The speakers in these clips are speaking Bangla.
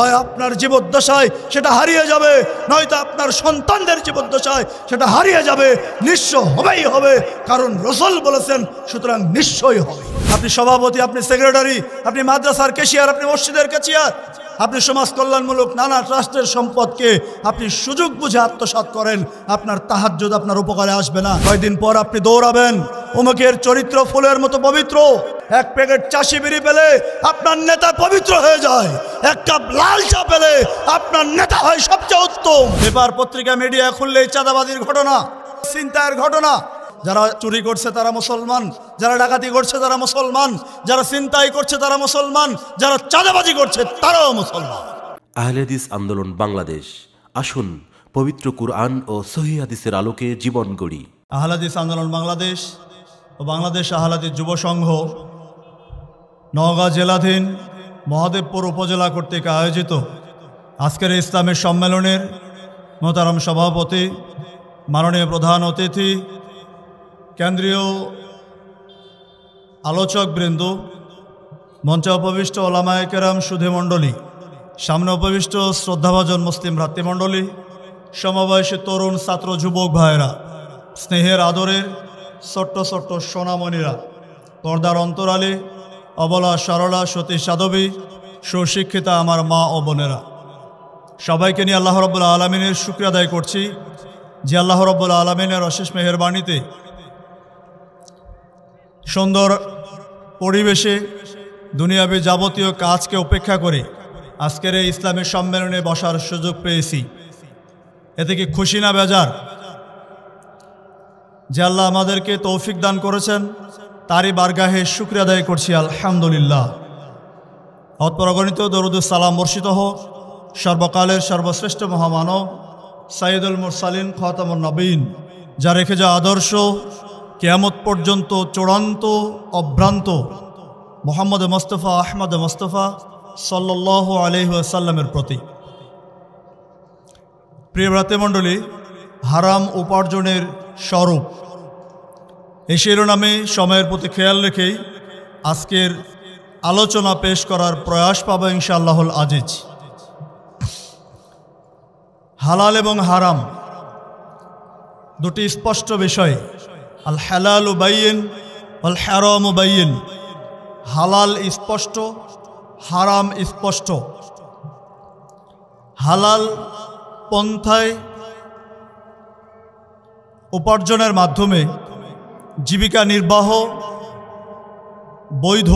হয় আপনার জীবদ্দশায় সেটা হারিয়ে যাবে, নয়তো আপনার সন্তানদের জীবদ্দশায় সেটা হারিয়ে যাবে। নিঃস্ব হবেই হবে, কারণ রাসূল বলেছেন, সুতরাং নিশ্চয়ই হবে। আপনি সভাপতি, আপনি সেক্রেটারি, আপনি মাদ্রাসার ক্যাশিয়ার, আপনি মসজিদের ক্যাশিয়ার, আপনি সমাজ কল্যাণমূলক নানা ট্রাস্টের সম্পদকে আপনি সুযোগ বুঝে আত্মসাৎ করেন, আপনার তাহাজ্জুদ আপনার উপকারে আসবে না। কয়দিন পর আপনি দৌড়াবেন, অমুকের চরিত্র ফুলের মতো পবিত্র। এক প্যাকেট চাষি বিড়ি পেলে আপনার নেতা পবিত্র হয়ে যায়, এক কাপ লাল চা পেলে আপনার নেতা হয় সবচেয়ে উত্তম। পেপার পত্রিকা মিডিয়া খুললেই চাঁদাবাজির ঘটনা, ছিনতাইয়ের ঘটনা। যারা চুরি করছে তারা মুসলমান, যারা ডাকাতি করছে তারা মুসলমান, যারা ছিনতাই করছে তারা মুসলমান, যারা চাঁদাবাজি করছে তারাও মুসলমান। আহলে হাদিস আন্দোলন বাংলাদেশ, আসুন পবিত্র কুরআন ও সহিহ হাদিসের আলোকে জীবন গড়ি। আহলে হাদিস আন্দোলন বাংলাদেশ ও বাংলাদেশ আহলে হাদিস যুব সংঘ নওগাঁ জেলাধীন মহাদেবপুর উপজেলা কর্তৃক আয়োজিত আজকের ইসলামের সম্মেলনের মোহতারাম সভাপতি, মাননীয় প্রধান অতিথি, কেন্দ্রীয় আলোচকবৃন্দ, মঞ্চে উপবিষ্ট ওলামায়ে কেরাম সুধীমণ্ডলী, সামনে উপবিষ্ট শ্রদ্ধাভাজন মুসলিম ভ্রাতৃমণ্ডলী, সমবয়সী তরুণ ছাত্র যুবক ভাইয়েরা, স্নেহের আদরের ছোট্ট ছোট্ট সোনামণিরা, পর্দার অন্তরালে অবলা সরলা সতী সাধবী সুশিক্ষিতা আমার মা ও বোনেরা, সবাইকে নিয়ে আল্লাহ রাব্বুল আলামিনের শুকরিয়া আদায় করছি যে আল্লাহ রাব্বুল আলামিনের অশেষ মেহেরবানিতে সুন্দর পরিবেশে দুনিয়াবী যাবতীয় কাজকে উপেক্ষা করে আজকের এই ইসলামের সম্মেলনে বসার সুযোগ পেয়েছি। এতে কি খুশি না বেজার? যে আল্লাহ আমাদেরকে তৌফিক দান করেছেন তারই বারগাহে শুকরিয়া আদায় করছি আলহামদুলিল্লাহ। অতপরগণিত দরুদ সালাম বর্ষিত হোক সর্বকালের সর্বশ্রেষ্ঠ মহামানব সাইয়্যিদুল মুরসালিন খাতামুন নবীন, যা রেখে যাওয়া আদর্শ কিয়ামত পর্যন্ত চূড়ান্ত অভ্রান্ত মুহাম্মদ মুস্তাফা আহমদ মুস্তাফা সাল্লাল্লাহু আলাইহি ওয়াসাল্লামের প্রতি। প্রিয় ভ্রাতৃমণ্ডলী, হারাম উপার্জনের স্বরূপ এই শিরোনামে সময়ের প্রতি খেয়াল রেখেই আজকের আলোচনা পেশ করার প্রয়াস পাবো ইনশাআল্লাহুল আজিজ। হালাল এবং হারাম দুটি স্পষ্ট বিষয়। আল হালালু বাইয়িন ওয়াল হারামু বাইয়িন। হালাল স্পষ্ট, হারাম স্পষ্ট। হালাল পন্থায় উপার্জনের মাধ্যমে জীবিকা নির্বাহ বৈধ।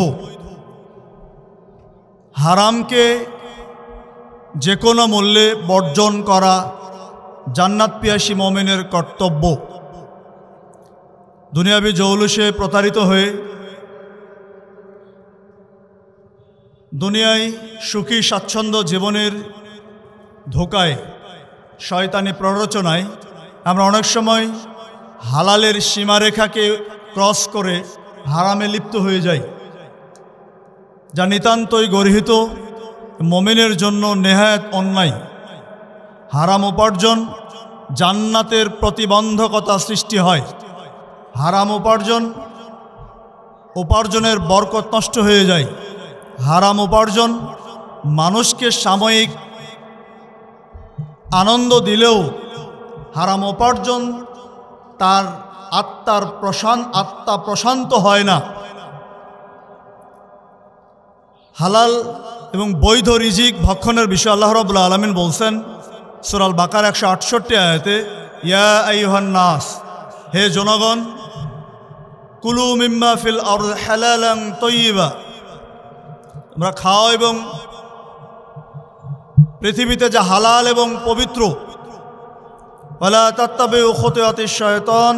হারামকে যে কোনো মূল্যে বর্জন করা জান্নাত পিয়াসী মুমিনের কর্তব্য। দুনিয়াবী জৌলুসে প্রতারিত হয়ে দুনিয়ায় সুখী স্বাচ্ছন্দ্য জীবনের ধোকায়, শয়তানি প্ররোচনায় আমরা অনেক সময় হালালের সীমারেখাকে ক্রস করে হারামে লিপ্ত হয়ে যাই, যা নিতান্তই গর্হিত, মুমিনের জন্য নেহায়েত অন্যায়। হারাম উপার্জন জান্নাতের প্রতিবন্ধকতা সৃষ্টি হয়। হারাম উপার্জনের বরকত নষ্ট হয়ে যায়। হারাম উপার্জন মানুষকে সাময়িক আনন্দ দিলেও হারাম উপার্জন তার আত্মা প্রশান্ত হয় না। হালাল এবং বৈধ রিজিক ভক্ষণের বিষয়ে আল্লাহ রাব্বুল আলামিন বলছেন সূরা আল বাকারা 168 আয়াতে, ইয়া আইয়ুহান নাস, হে জনগণ, কুলু মিম্মা ফিল আরদ হালালান তাইয়্যিবা, তোমরা খাও এবং পৃথিবীতে যা হালাল এবং পবিত্র। ওয়ালা তাত্তাবিউ খুতুওয়াতিশ শায়তান,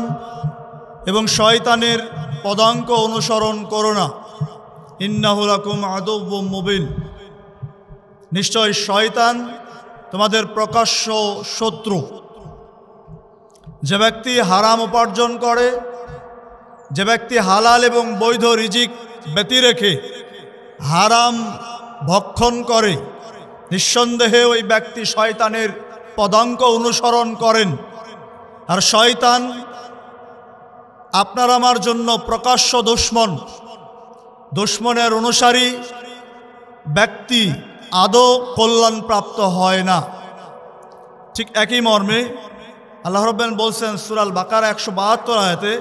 এবং শয়তানের পদাঙ্ক অনুসরণ করো না। ইন্নাহু লাকুম আদুউম মুবিন, নিশ্চয় শয়তান তোমাদের প্রকাশ্য শত্রু। যে ব্যক্তি হারাম উপার্জন করে, যে ব্যক্তি হালাল এবং বৈধ রিজিক ব্যতি রেখে হারাম ভক্ষণ করে, নিঃসন্দেহে ওই ব্যক্তি শয়তানের পদাঙ্ক অনুসরণ করেন। আর শয়তান আপনার আমার জন্য প্রকাশ্য দুশমন। দুশমনের অনুসারী ব্যক্তি আদৌ কল্যাণপ্রাপ্ত হয় না। ঠিক একই মর্মে আল্লাহ রাব্বুল আলামিন বলছেন সূরা আল বাকারা 172 আয়াতে,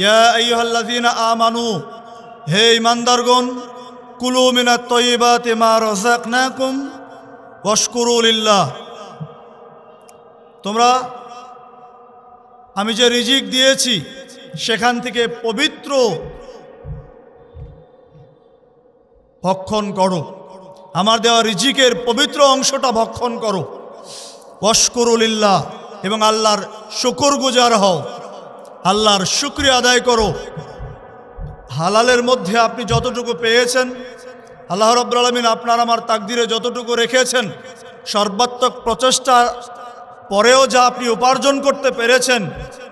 ইয়া আইয়ুহাল্লাযীনা আমানু, হে ঈমানদারগণ, কুলু মিনাত তাইয়্যিবাতি মা রাযাকনাকুম ওয়াশকুরু লিল্লাহ, তোমরা আমি যে রিজিক দিয়েছি সেখান থেকে পবিত্র ভক্ষণ করো, আমার দেওয়া রিজিকের পবিত্র অংশটা ভক্ষণ করো। ওয়াশকুরু লিল্লাহ, এবং আল্লাহর শুকরগুজার হও, আল্লাহর শুকরিয়া আদায় করো। হালালের মধ্যে আপনি যতটুকু পেয়েছেন, আল্লাহ রাব্বুল আলামিন আপনার আমার তাকদিরে যতটুকু রেখেছেন, সর্বাত্মক প্রচেষ্টা পরেও যা আপনি উপার্জন করতে পেরেছেন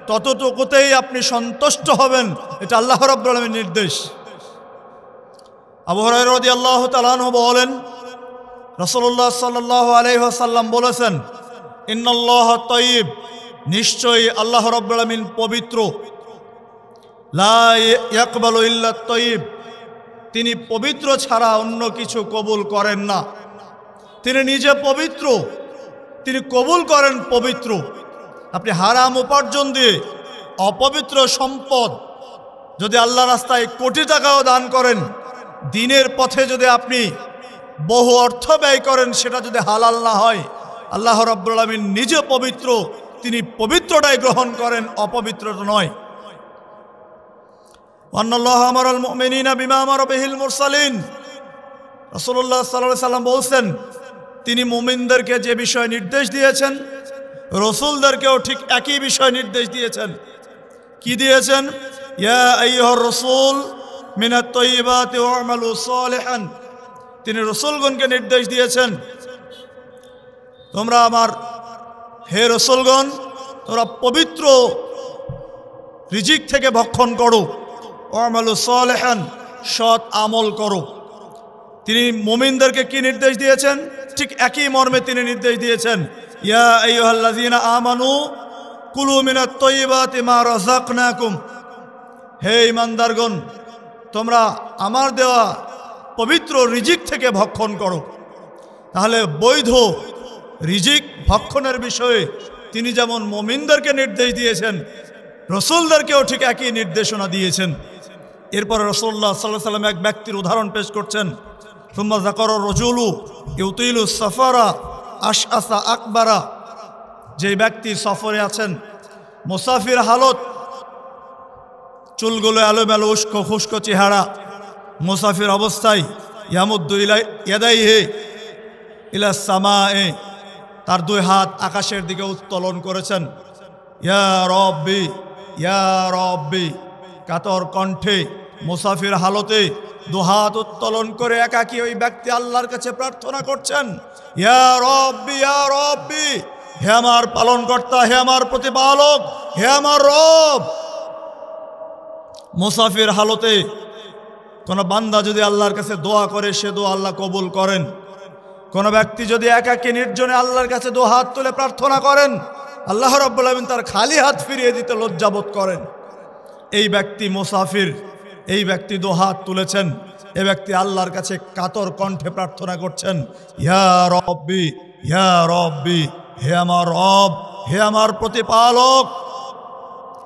ততটুকুতেই আপনি সন্তুষ্ট হবেন, এটা আল্লাহ রাব্বুল আলামিনের নির্দেশ। আবু হুরায়রা রাদিয়াল্লাহু তাআলা আনহু বলেন, রাসূলুল্লাহ সাল্লাল্লাহু আলাইহি ওয়াসাল্লাম বলেছেন, ইন্নাল্লাহ তাইয়্যিব, নিশ্চয়ই আল্লাহ রাব্বুল আলামিন পবিত্র, লা ইয়াকবালু ইল্লা তাইয়্যিব, তিনি পবিত্র ছাড়া অন্য কিছু কবুল করেন না। তিনি নিজে পবিত্র, তিনি কবুল করেন পবিত্র। আপনি হারাম উপার্জন দিয়ে অপবিত্র সম্পদ যদি আল্লাহ রাস্তায় কোটি টাকাও দান করেন, দিনের পথে যদি আপনি বহু অর্থ ব্যয় করেন, সেটা যদি হালাল না হয়, আল্লাহ রাব্বুল আলামিন নিজে পবিত্র, তিনি পবিত্রটাই গ্রহণ করেন, অপবিত্রটা নয়। আন্নাল্লাহ আমারাল মুমিনিনা বিমা আমারা বিহিল মুরসালিন, রাসূলুল্লাহ সাল্লাল্লাহু আলাইহি সাল্লাম বলছেন, তিনি মুমিনদেরকে যে বিষয় নির্দেশ দিয়েছেন, রসুলদেরকেও ঠিক একই বিষয় নির্দেশ দিয়েছেন। কি দিয়েছেন? ইয়া আইয়ুহার রাসূল মিনাত তাইয়্যিবাতি ওয়া'মালু সালিহান, তিনি রসুলগণকে নির্দেশ দিয়েছেন, তোমরা আমার হে রসুলগণ, তোমরা পবিত্র রিজিক থেকে ভক্ষণ করো, ওয়া'মালু সালিহান, সৎ আমল করো। তিনি মুমিনদেরকে কি নির্দেশ দিয়েছেন? ঠিক একই মর্মে তিনি নির্দেশ দিয়েছেন, ইয়া আইয়ুহাল্লাযীনা আমানু কুলু মিনাত তাইয়্যিবাতি মা রাযাকনাকুম, হে ঈমানদারগণ, তোমরা আমার দেওয়া পবিত্র রিজিক থেকে ভক্ষণ করো। তাহলে বৈধ রিজিক ভক্ষণের বিষয়ে তিনি যেমন মুমিনদেরকে নির্দেশ দিয়েছেন, রসুলদেরকেও ঠিক একই নির্দেশনা দিয়েছেন। এরপরে রাসূলুল্লাহ সাল্লাল্লাহু আলাইহি ওয়াসাল্লাম এক ব্যক্তির উদাহরণ পেশ করছেন, সুম্মা যাকারা রাজুলু ইউতিলু সাফারা আশআসা আকবারা, যে ব্যক্তি সফরে আছেন, মুসাফির হালত, চুলগুলো এলোমেলো, উস্কো খুস্কো চেহারা, মুসাফির অবস্থায়, ইয়ামুদ্দু ইয়াদাইহি ইলা সামায়ে, তার দুই হাত আকাশের দিকে উত্তোলন করেছেন, ইয়া রব্বি ইয়া রব্বি, কাতর কণ্ঠে মুসাফির হালতে দুহাত উত্তোলন করে একাকী ওই ব্যক্তি আল্লাহর কাছে প্রার্থনা করছেন, ইয়া রব্বি ইয়া রব্বি, হে আমার পালনকর্তা, হে আমার প্রতিপালক, হে আমার রব। মুসাফির হালতে কোন বান্দা যদি আল্লাহর কাছে দোয়া করে, সে দোয়া আল্লাহ কবুল করেন। কোন ব্যক্তি যদি একাকী নির্জনে আল্লাহর কাছে দু হাত তুলে প্রার্থনা করেন, আল্লাহ রাব্বুল আলামিন তার খালি হাত ফিরিয়ে দিতে লজ্জাবোধ করেন। এই ব্যক্তি মুসাফির, এই ব্যক্তি দু হাত তুলেছেন, এই ব্যক্তি আল্লাহর কাছে কাতর কণ্ঠে প্রার্থনা করছেন, ইয়া রব্বি ইয়া রব্বি, হে আমার রব, হে আমার প্রতিপালক।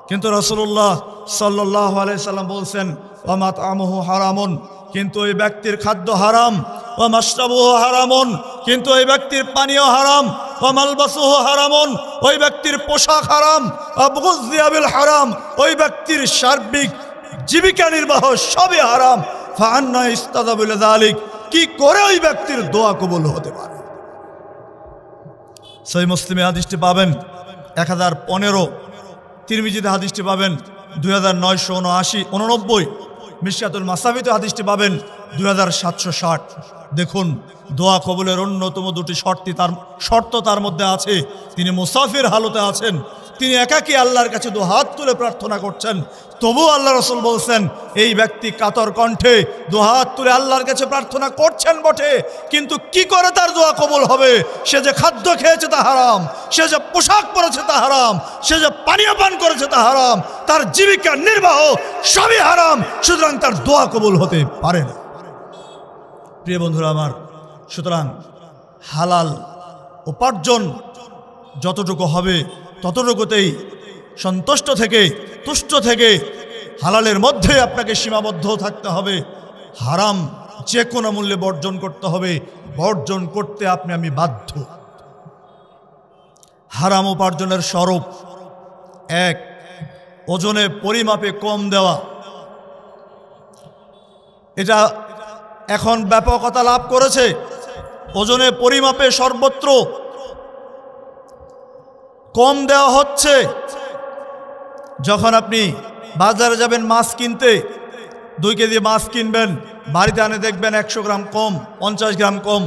কিন্তু রাসূলুল্লাহ সাল্লাল্লাহু আলাইহি সাল্লাম বলছেন, ওয়া মাতআমুহু হারামুন, কিন্তু ওই ব্যক্তির খাদ্য হারাম, ওয়া মাশরাবুহু হারামুন, কিন্তু ওই ব্যক্তির পানীয় হারাম, ওয়া মালবাসুহু হারামুন, ওই ব্যক্তির পোশাক হারাম, ওয়া বুগযিয়া বিল হারাম, ওই ব্যক্তির সার্বিক জীবিকা নির্বাহ সবই হারাম। ফাআন্না ইস্তাজাবু লিযালিক, কি করে ওই ব্যক্তির দোয়া কবুল হতে পারে? সহিহ মুসলিমে হাদিসটি পাবেন 1015, তিরমিজিতে হাদিসটি পাবেন 2979, মিশকাতুল মাসাবিতে হাদিসটি পাবেন 2760। দেখুন, দোয়া কবুলের অন্যতম দুটি শর্ত তার মধ্যে আছে। তিনি মুসাফির হালতে আছেন, তিনি একাকী আল্লাহর কাছে দু হাত তুলে প্রার্থনা করছেন, তবু আল্লাহ রাসূল বলছেন, এই ব্যক্তি কাতর কণ্ঠে দু হাত তুলে আল্লাহর কাছে প্রার্থনা করছেন বটে, কিন্তু কি করে তার দোয়া কবুল হবে? সে যে খাদ্য খেয়েছে তা হারাম, সে যে পোশাক পরেছে তা হারাম, সে যে পানীয় পান করেছে তা হারাম, তার জীবিকা নির্বাহ সবই হারাম, সুতরাং তার দোয়া কবুল হতে পারে না। প্রিয় বন্ধুরা আমার, সুতরাং হালাল উপার্জন যতটুকু হবে ততটুকুতেই সন্তুষ্ট থেকে তুষ্ট থেকে হালালের মধ্যে আপনাকে সীমাবদ্ধ থাকতে হবে। হারাম যে কোনো মূল্যে বর্জন করতে হবে, বর্জন করতে আমি বাধ্য। হারাম উপার্জনের স্বরূপ এক, ওজনে পরিমাপে কম দেওয়া। এটা এখন ব্যাপকতা লাভ করেছে। ওজনে পরিমাপে সর্বত্র কম দেওয়া হচ্ছে। যখন আপনি বাজারে যাবেন মাছ কিনতে, 2 কেজি মাছ কিনবেন, বাড়িতে আনে দেখবেন 100 গ্রাম কম, 50 গ্রাম কম।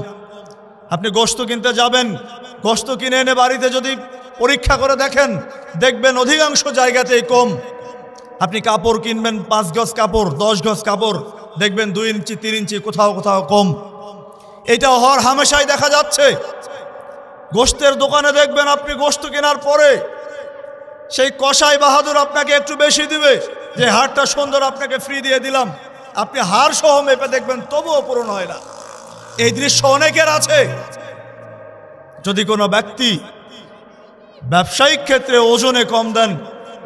আপনি গোশত কিনতে যাবেন, গোশত কিনে এনে বাড়িতে যদি পরীক্ষা করে দেখেন, দেখবেন অধিকাংশ জায়গাতেই কম। আপনি কাপড় কিনবেন, 5 গজ কাপড়, 10 গজ কাপড়, দেখবেন 2 ইঞ্চি 3 ইঞ্চি কোথাও কোথাও কম। এটা হর হামেশাই দেখা যাচ্ছে। গোশতের দোকানে দেখবেন আপনি গোশত কেনার পরে সেই কসাই বাহাদুর আপনাকে একটু বেশি দিবে, যে হাড়টা সুন্দর আপনাকে ফ্রি দিয়ে দিলাম। আপনি হাড় সহ মেপে দেখবেন তবুও পূরণ হয় না। এই দৃশ্য অনেকের আছে। যদি কোনো ব্যক্তি ব্যবসায়িক ক্ষেত্রে ওজনে কম দেন,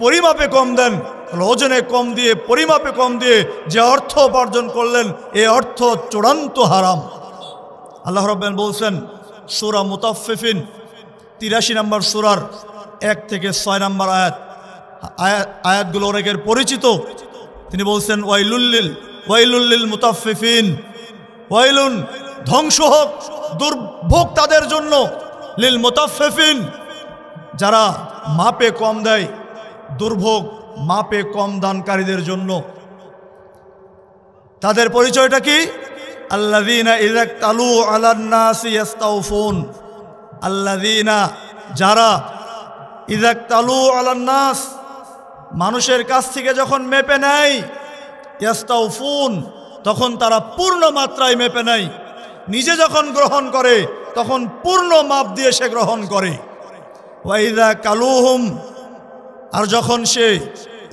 পরিমাপে কম দেন, তাহলে ওজনে কম দিয়ে পরিমাপে কম দিয়ে যে অর্থ উপার্জন করলেন, এই অর্থ চূড়ান্ত হারাম। আল্লাহ রাব্বুল বলছেন সূরা মুতাফফিফিন 83 নম্বর সূরার 1 থেকে 6 নম্বর আয়াতগুলো অনেকের পরিচিত। তিনি বলছেন ওয়াইলুল লিল মুতাফফিফিন, ওয়াইলুন ধ্বংস হোক, দুর্ভোগ তাদের জন্য, লিল মুতাফফিফিন যারা মাপে কম দেয়, দুর্ভোগ মাপে কম দানকারীদের জন্য। তাদের পরিচয়টা কি? আল্লাযীনা ইযা তালু আলান নাসি ইস্তাউফুন, আল্লাযীনা যারা ইযা তালু আলান নাস মানুষের কাছ থেকে যখন মেপে নেয়, ইস্তাউফুন তখন তারা পূর্ণ মাত্রায় মেপে নেয়। নিজে যখন গ্রহণ করে তখন পূর্ণ মাপ দিয়ে সে গ্রহণ করে। ওয়া ইযা কালুহুম আর যখন সে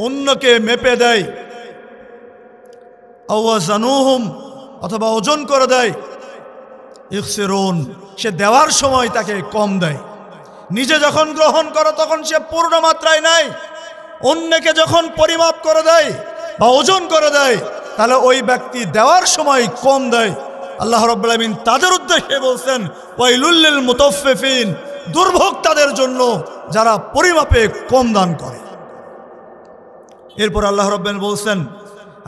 অন্যকে মেপে দেয়, আও ওয়াজানুহুম অথবা ওজন করে দেয়, ইখসিরুন সে দেওয়ার সময় তাকে কম দেয়। নিজে যখন গ্রহণ করে তখন সে পূর্ণ মাত্রায় নেয়, অন্যকে যখন পরিমাপ করে দেয় বা ওজন করে দেয় তাহলে ওই ব্যক্তি দেওয়ার সময় কম দেয়। আল্লাহ রাব্বুল আলামিন তাদের উদ্দেশ্যে বলছেন ওয়াইলুল লিল মুতাফফিফিন, দুর্ভোগ তাদের জন্য যারা পরিমাপে কম দান করে। এরপর আল্লাহ রাব্বুল আলামিন বলছেন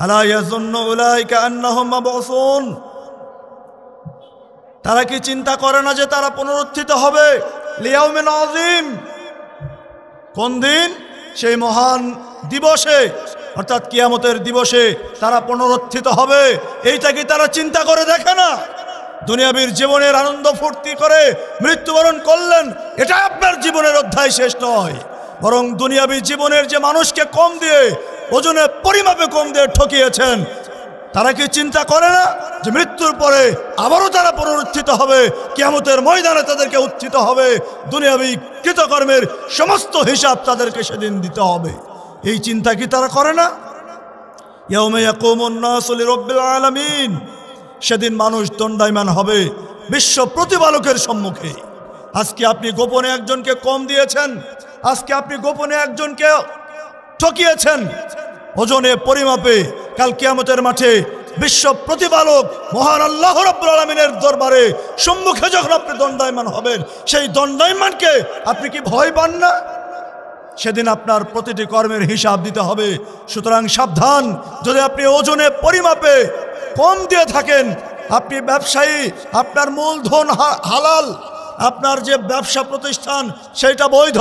আলা ইয়াযুন্নু উলাইকা আন্নাহুম মাবউসুন, তারা কি চিন্তা করে না যে তারা পুনরুত্থিত হবে? লিয়াউমিন আযীম, কোন দিন? সেই মহান দিবসে, অর্থাৎ কিয়ামতের দিবসে তারা পুনরুত্থিত হবে। এইটা কি তারা চিন্তা করে দেখে না? দুনিয়াবীর জীবনের আনন্দ ফুর্তি করে মৃত্যুবরণ করলেন, এটা আপনার জীবনের অধ্যায় শেষ নয়, বরং দুনিয়াবী জীবনের যে মানুষকে কম দিয়ে, ওজনে পরিমাপে কম দিয়ে ঠকিয়েছেন, তারা কি চিন্তা করে না যে মৃত্যুর পরে আবারও তারা পুনরুত্থিত হবে, কিয়ামতের ময়দানে তাদেরকে উত্থিত হবে, দুনিয়াবী কৃতকর্মের সমস্ত হিসাব তাদেরকে সেদিন দিতে হবে? এই চিন্তা কি তারা করে না? ইয়াউমা ইয়াকুমুন নাসু লিরাব্বিল আলামিন, সেদিন মানুষ দণ্ডায়মান হবে বিশ্ব প্রতিপালকের সম্মুখে। আজকে আপনি গোপনে একজনকে কম দিয়েছেন, আজকে আপনি গোপনে একজনকে ঠকিয়েছেন, ওজনে পরিমাপে কাল কিয়ামতের মাঠে বিশ্ব প্রতিপালক মহান আল্লাহ রাব্বুল আলামিনের দরবারে সম্মুখে যখন আপনি দণ্ডায়মান হবেন, সেই দণ্ডায়মানকে আপনি কি ভয় পান না? সেদিন আপনার প্রতিটি কর্মের হিসাব দিতে হবে। সুতরাং সাবধান, যদি আপনি ওজনে পরিমাপে কম দিয়ে থাকেন, আপনি ব্যবসায়ী, আপনার মূলধন হালাল, আপনার যে ব্যবসা প্রতিষ্ঠান সেটা বৈধ,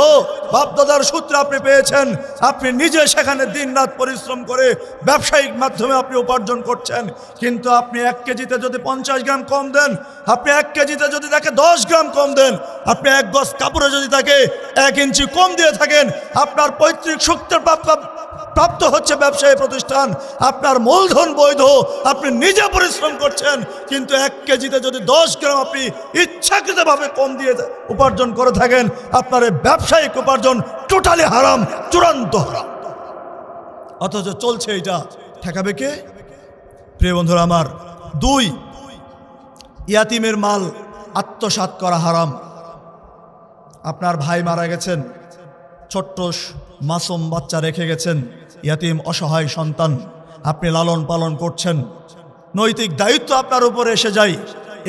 বাপদাদার সূত্রে আপনি পেয়েছেন, আপনি নিজে সেখানে দিনরাত পরিশ্রম করে ব্যবসায়িক মাধ্যমে আপনি উপার্জন করছেন, কিন্তু আপনি 1 কেজিতে যদি 50 গ্রাম কম দেন, আপনি 1 কেজিতে যদি তাকে 10 গ্রাম কম দেন, আপনি 1 গজ কাপড়ে যদি তাকে 1 ইঞ্চি কম দিয়ে থাকেন, আপনার পৈতৃক সূত্রে প্রাপ্ত হচ্ছে ব্যবসায়ী প্রতিষ্ঠান, আপনার মূলধন বৈধ, আপনি নিজে পরিশ্রম করছেন, কিন্তু 1 কেজিতে যদি 10 গ্রাম আপনি ইচ্ছাকৃতভাবে কম দিয়ে উপার্জন করে থাকেন, আপনার এই ব্যবসায়িক উপার্জন টোটালি হারাম, চূড়ান্ত হারাম। অথচ চলছে এটা, ঠেকাবে কে? প্রিয় বন্ধুরা আমার, 2, ইয়াতিমের মাল আত্মসাৎ করা হারাম। আপনার ভাই মারা গেছেন, ছোট্ট মাসুম বাচ্চা রেখে গেছেন, ইয়াতিম অসহায় সন্তান আপনি লালন পালন করছেন, নৈতিক দায়িত্ব আপনার উপরে এসে যায়।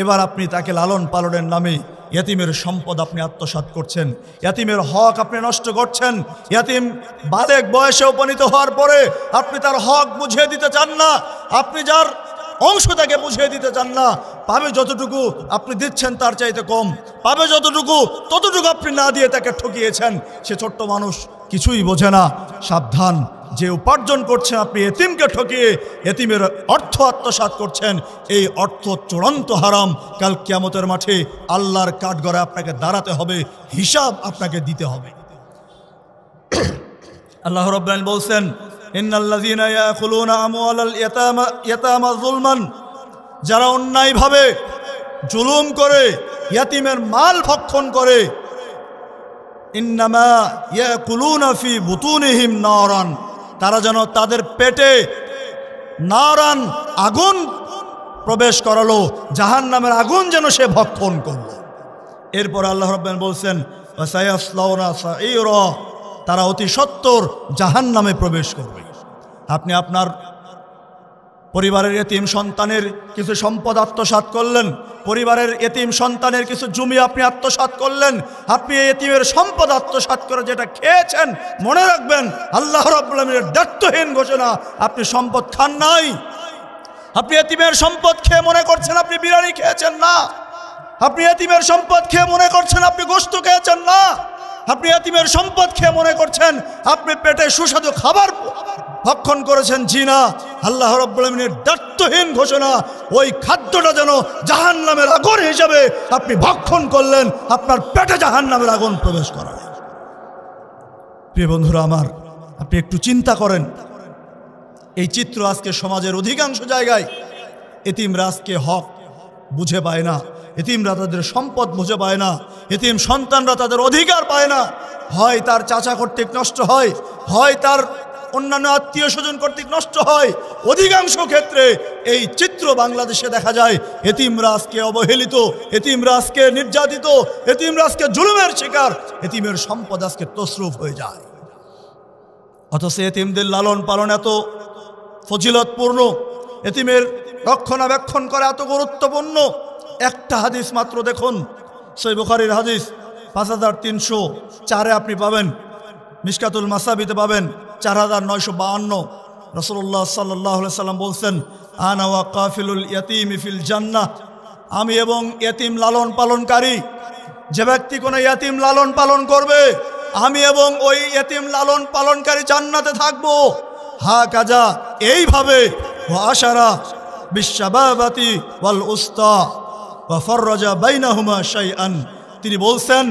এবার আপনি তাকে লালন পালনের নামে ইয়াতিমের সম্পদ আপনি আত্মসাৎ করছেন, ইয়াতিমের হক আপনি নষ্ট করছেন। ইয়াতিম বালেগ বয়সে উপনীত হওয়ার পরে আপনি তার হক বুঝিয়ে দিতে চান না, আপনি যার অংশ তাকে বুঝিয়ে দিতে চান না। পাবে যতটুকু আপনি দিচ্ছেন তার চাইতে কম, পাবে যতটুকু ততটুকু আপনি না দিয়ে তাকে ঠকিয়েছেন। সে ছোট্ট মানুষ কিছুই বোঝে না। সাবধান, যে উপার্জন করছেন আপনি এতিমকে ঠকিয়ে এতিমের অর্থ আত্মসাৎ করছেন, এই অর্থ চূড়ান্ত হারাম। কাল কিয়ামতের মাঠে আল্লাহর কাঠগড়ে আপনাকে দাঁড়াতে হবে, হিসাব আপনাকে দিতে হবে। আল্লাহ রাব্বুল আলামিন বলছেন, ইন্নাল্লাযীনা ইয়াকুলুনা আমওয়ালাল ইয়াতামা যুলমান, যারা অন্যায়ভাবে জুলুম করে ইয়াতিমের মাল ভক্ষণ করে, ইন্নামা ইয়াকুলুনা ফি বুতুনিহিম নারান, তারা যেন তাদের পেটে নারান আগুন প্রবেশ করালো, জাহান্নামের আগুন যেন সে ভক্ষণ করলো। এরপর আল্লাহ রাব্বুল আলামিন বলছেন, ওয়াসায়াসলাউনা সাঈরা, তারা অতি সত্বর জাহান্নামে প্রবেশ করবে। আপনি আপনার পরিবারের এতিম সন্তানের কিছু সম্পদ আত্মসাৎ করলেন, পরিবারের এতিম সন্তানের কিছু জমি আপনি আত্মসাৎ করলেন। আপনি এই এতিমের সম্পদ আত্মসাৎ করে যেটা খেয়েছেন, মনে রাখবেন আল্লাহ রাব্বুল আলামিনের দায়িত্বহীন ঘোষণা, আপনি সম্পদ খান নাই। আপনি এতিমের সম্পদ খেয়ে মনে করছেন আপনি বিরিয়ানি খেয়েছেন না, আপনি এতিমের সম্পদ খেয়ে মনে করছেন আপনি গোশত খেয়েছেন না, আপনি এতিমের সম্পদ খেয়ে মনে করছেন আপনি পেটে সুস্বাদু খাবার ভক্ষণ করেছেন। জি না, আল্লাহ রাব্বুল আলামিনের দায়িত্বহীন ঘোষণা, ওই খাদ্যটা যেন জাহান্নামের আগুন হিসাবে আপনি ভক্ষণ করলেন, আপনার পেটে জাহান্নামের আগুন প্রবেশ করালেন। প্রিয় বন্ধুরা আমার, আপনি একটু চিন্তা করেন, এই চিত্র আজকে সমাজের অধিকাংশ জায়গায় এতিমরা আজকে হক বুঝে পায় না, এতিমরা তাদের সম্পদ বুঝে পায় না, এতিম সন্তানরা তাদের অধিকার পায় না। হয় তার চাচা কর্তৃক নষ্ট হয়, হয় তার অন্যান্য আত্মীয় স্বজন কর্তৃক নষ্ট হয়। অধিকাংশ ক্ষেত্রে এই চিত্র বাংলাদেশে দেখা যায়। এতিমরা আজকে অবহেলিত, এতিমরা আজকে নির্যাতিত, এতিমরা আজকে জুলুমের শিকার, এতিমের সম্পদ আজকে তসরুফ হয়ে যায়। অথচ এতিমদের লালন পালন এত ফজিলতপূর্ণ, এতিমের রক্ষণাবেক্ষণ করা এত গুরুত্বপূর্ণ। একটা হাদিস মাত্র দেখুন, সহিহ বুখারীর হাদিস 5304 আপনি পাবেন, মিশকাতুল মাসাবিতে পাবেন 4952। রাসূলুল্লাহ সাল্লাল্লাহু আলাইহি সাল্লাম বলছেন, আনা ওয়া কাফিলুল ইয়াতীমি ফিল জান্নাহ, আমি এবং ইয়াতীম লালন পালনকারী, যে ব্যক্তি কোনো ইয়াতীম লালন পালন করবে, আমি এবং ওই ইয়াতীম লালন পালনকারী জান্নাতে থাকবো। হা কাজা, এইভাবে ওয়া আশারা বিশাবাবাতি ওয়াল উস্তা ওয়া ফাররাজা বাইনাহুমা শাইআন, তিনি বলছেন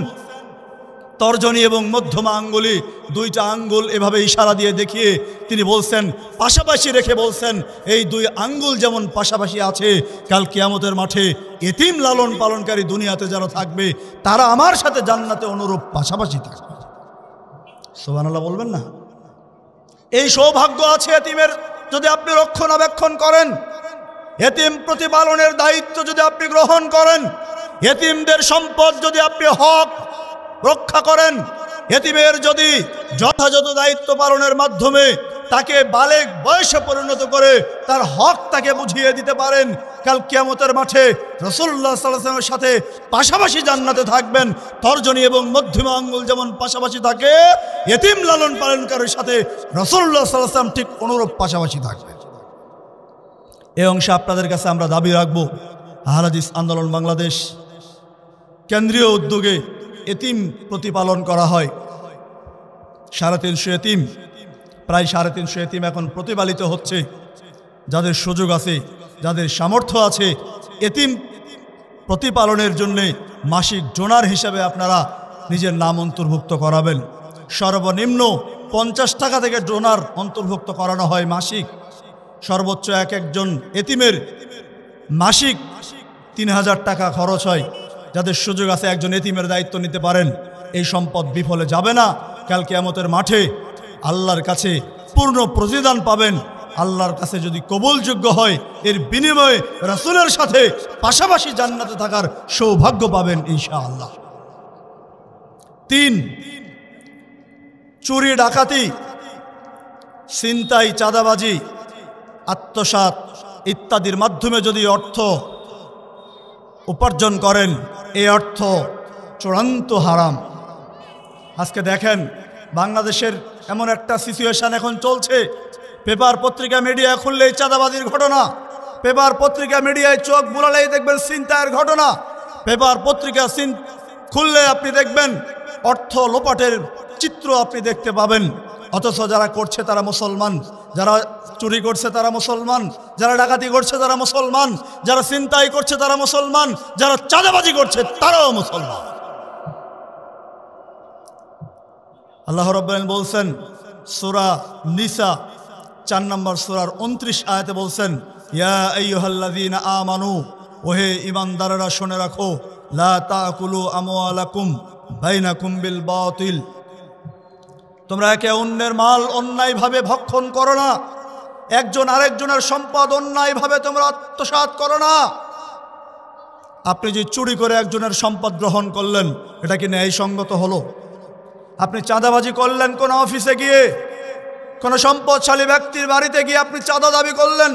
তর্জনী এবং মধ্যমা আঙ্গুলি, দুইটা আঙ্গুল এভাবে ইশারা দিয়ে দেখিয়ে তিনি বলছেন, পাশাপাশি রেখে বলছেন, এই দুই আঙ্গুল যেমন পাশাপাশি আছে, কাল কিয়ামতের মাঠে এতিম লালন পালনকারী দুনিয়াতে যারা থাকবে তারা আমার সাথে জান্নাতে অনুরূপ পাশাপাশি থাকবে। সুবহানাল্লাহ বলবেন না? এই সৌভাগ্য আছে এতিমের, যদি আপনি রক্ষণাবেক্ষণ করেন, এতিম প্রতিপালনের দায়িত্ব যদি আপনি গ্রহণ করেন, এতিমদের সম্পদ যদি আপনি হক রক্ষা করেন, এতিমের যদি যথাযথ দায়িত্ব পালনের মাধ্যমে তাকে বালেগ বয়সে পরিণত করে তার হক তাকে বুঝিয়ে দিতে পারেন, কাল কিয়ামতের মাঠে রাসূলুল্লাহ সাল্লাল্লাহু আলাইহি ওয়াসাল্লামের সাথে পাশাপাশি জান্নাতে থাকবেন। তর্জনী এবং মধ্যমা আঙ্গুল যেমন পাশাপাশি থাকে, এতিম লালন পালনকারীর সাথে রাসূলুল্লাহ সাল্লাল্লাহু আলাইহি ওয়াসাল্লাম ঠিক অনুরূপ পাশাপাশি থাকবেন। এই অংশে আপনাদের কাছে আমরা দাবি রাখব, আহলে হাদিস আন্দোলন বাংলাদেশ কেন্দ্রীয় উদ্যোগে এতিম প্রতিপালন করা হয়। 350 এতিম, প্রায় 350 এতিম এখন প্রতিপালিত হচ্ছে। যাদের সুযোগ আছে, যাদের সামর্থ্য আছে, এতিম প্রতিপালনের জন্যে মাসিক ডোনার হিসাবে আপনারা নিজের নাম অন্তর্ভুক্ত করাবেন। সর্বনিম্ন 50 টাকা থেকে ডোনার অন্তর্ভুক্ত করানো হয় মাসিক। সর্বোচ্চ একজন এতিমের মাসিক 3000 টাকা খরচ হয়। যাদের সুযোগ আছে একজন এতিমের দায়িত্ব নিতে পারেন, এই সম্পদ বিফলে যাবে না। কাল কিয়ামতের মাঠে আল্লাহর কাছে পূর্ণ প্রতিদান পাবেন, আল্লাহর কাছে যদি কবুলযোগ্য হয়, এর বিনিময়ে রাসূলের সাথে পাশাপাশি জান্নাতে থাকার সৌভাগ্য পাবেন ইনশাআল্লাহ। 3, চুরি ডাকাতি, ছিনতাই, চাঁদাবাজি, আত্মসাৎ ইত্যাদির মাধ্যমে যদি অর্থ উপার্জন করেন, এই অর্থ চূড়ান্ত হারাম। আজকে দেখেন বাংলাদেশের এমন একটা সিচুয়েশন এখন চলছে, পেপার পত্রিকা মিডিয়া খুললেই চাঁদাবাজির ঘটনা, পেপার পত্রিকা মিডিয়ায় চোখ বুলালেই দেখবেন ছিনতাইয়ের ঘটনা, পেপার পত্রিকা খুললে আপনি দেখবেন অর্থ লোপাটের চিত্র আপনি দেখতে পাবেন। অথচ যারা করছে তারা মুসলমান, যারা চুরি করছে তারা মুসলমান, যারা ডাকাতি করছে তারা মুসলমান, যারা ছিনতাই করছে তারা মুসলমান, যারা চাঁদাবাজি করছে তারাও মুসলমান। আল্লাহ রাব্বুল আলামিন বলছেন সূরা নিসা 4 নম্বর সূরার 29 আয়াতে বলছেন, ইয়া আইয়ুহাল্লাযীনা আমানু, ওহে ঈমানদাররা শুনে রাখো, লা তাকুলু আমওয়ালাকুম বাইনাকুম বিল বাতিল, তোমরা একে অন্যের মাল অন্যায়ভাবে ভক্ষণ করো না, একজন আরেকজনের সম্পদ অন্যায়ভাবে তোমরা আত্মসাৎ করো না। আপনি যে চুরি করে একজনের সম্পদ গ্রহণ করলেন, এটা কি ন্যায়সঙ্গত হলো? আপনি চাঁদাবাজি করলেন কোনো অফিসে গিয়ে, কোনো সম্পদশালী ব্যক্তির বাড়িতে গিয়ে আপনি চাঁদা দাবি করলেন,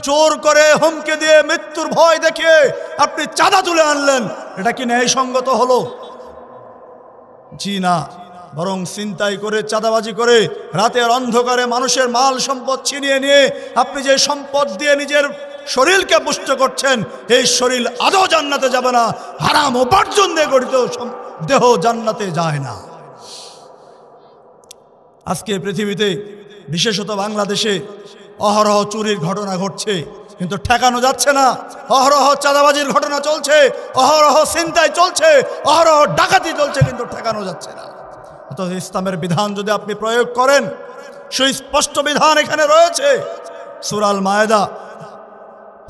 জোর করে হুমকি দিয়ে মৃত্যুর ভয় দেখিয়ে আপনি চাঁদা তুলে আনলেন, এটা কি ন্যায়সঙ্গত হলো? জি না, বরং ছিনতাই করে চাঁদাবাজি করে রাতের অন্ধকারে মানুষের মাল সম্পদ ছিনিয়ে নিয়ে আপনি যে সম্পদ দিয়ে নিজের শরীরকে পুষ্ট করছেন, এই শরীর আদৌ জান্নাতে যাবে না, হারাম উপার্জন দিয়ে গঠিত দেহ জান্নাতে যায় না। আজকে পৃথিবীতে বিশেষত বাংলাদেশে অহরহ চুরির ঘটনা ঘটছে, কিন্তু ঠেকানো যাচ্ছে না। অহরহ চাঁদাবাজির ঘটনা চলছে, অহরহ ছিনতাই চলছে, অহরহ ডাকাতি চলছে, কিন্তু ঠেকানো যাচ্ছে না। অথচ ইসলামের বিধান যদি আপনি প্রয়োগ করেন, সুস্পষ্ট বিধান এখানে রয়েছে। সূরা আল মায়েদা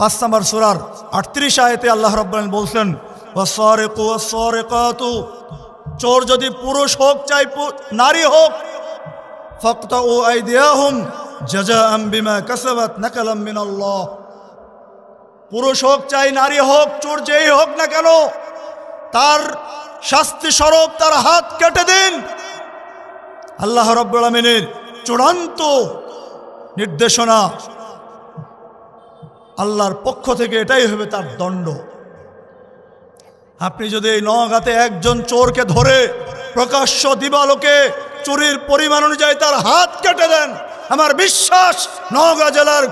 5 নম্বর সূরার 38 আয়াতে আল্লাহ রাব্বুল আলামিন বলছেন, ওয়াস-সারিকু ওয়াস-সারিকাতু, চোর যদি পুরুষ হোক চাই নারী হোক, ফাকতাউ আইদিয়াহুম জাযাআন বিমা কাসাবাত নাকালাম মিনাল্লাহ, পুরুষ হোক চাই নারী হোক, চোর যেই হোক না কেন, তার শাস্তি স্বরূপ তার হাত কেটে দিন। আল্লাহ রাব্বুল আলামিনের চূড়ান্ত নির্দেশনা, আল্লাহর পক্ষ থেকে এটাই হবে তার দণ্ড। আপনি যদি এই নওগাঁতে একজন চোরকে ধরে প্রকাশ্য দিবালোকে চুরির পরিমাণ অনুযায়ী তার হাত কেটে দেন, আমার বিশ্বাস নওগাঁ জেলার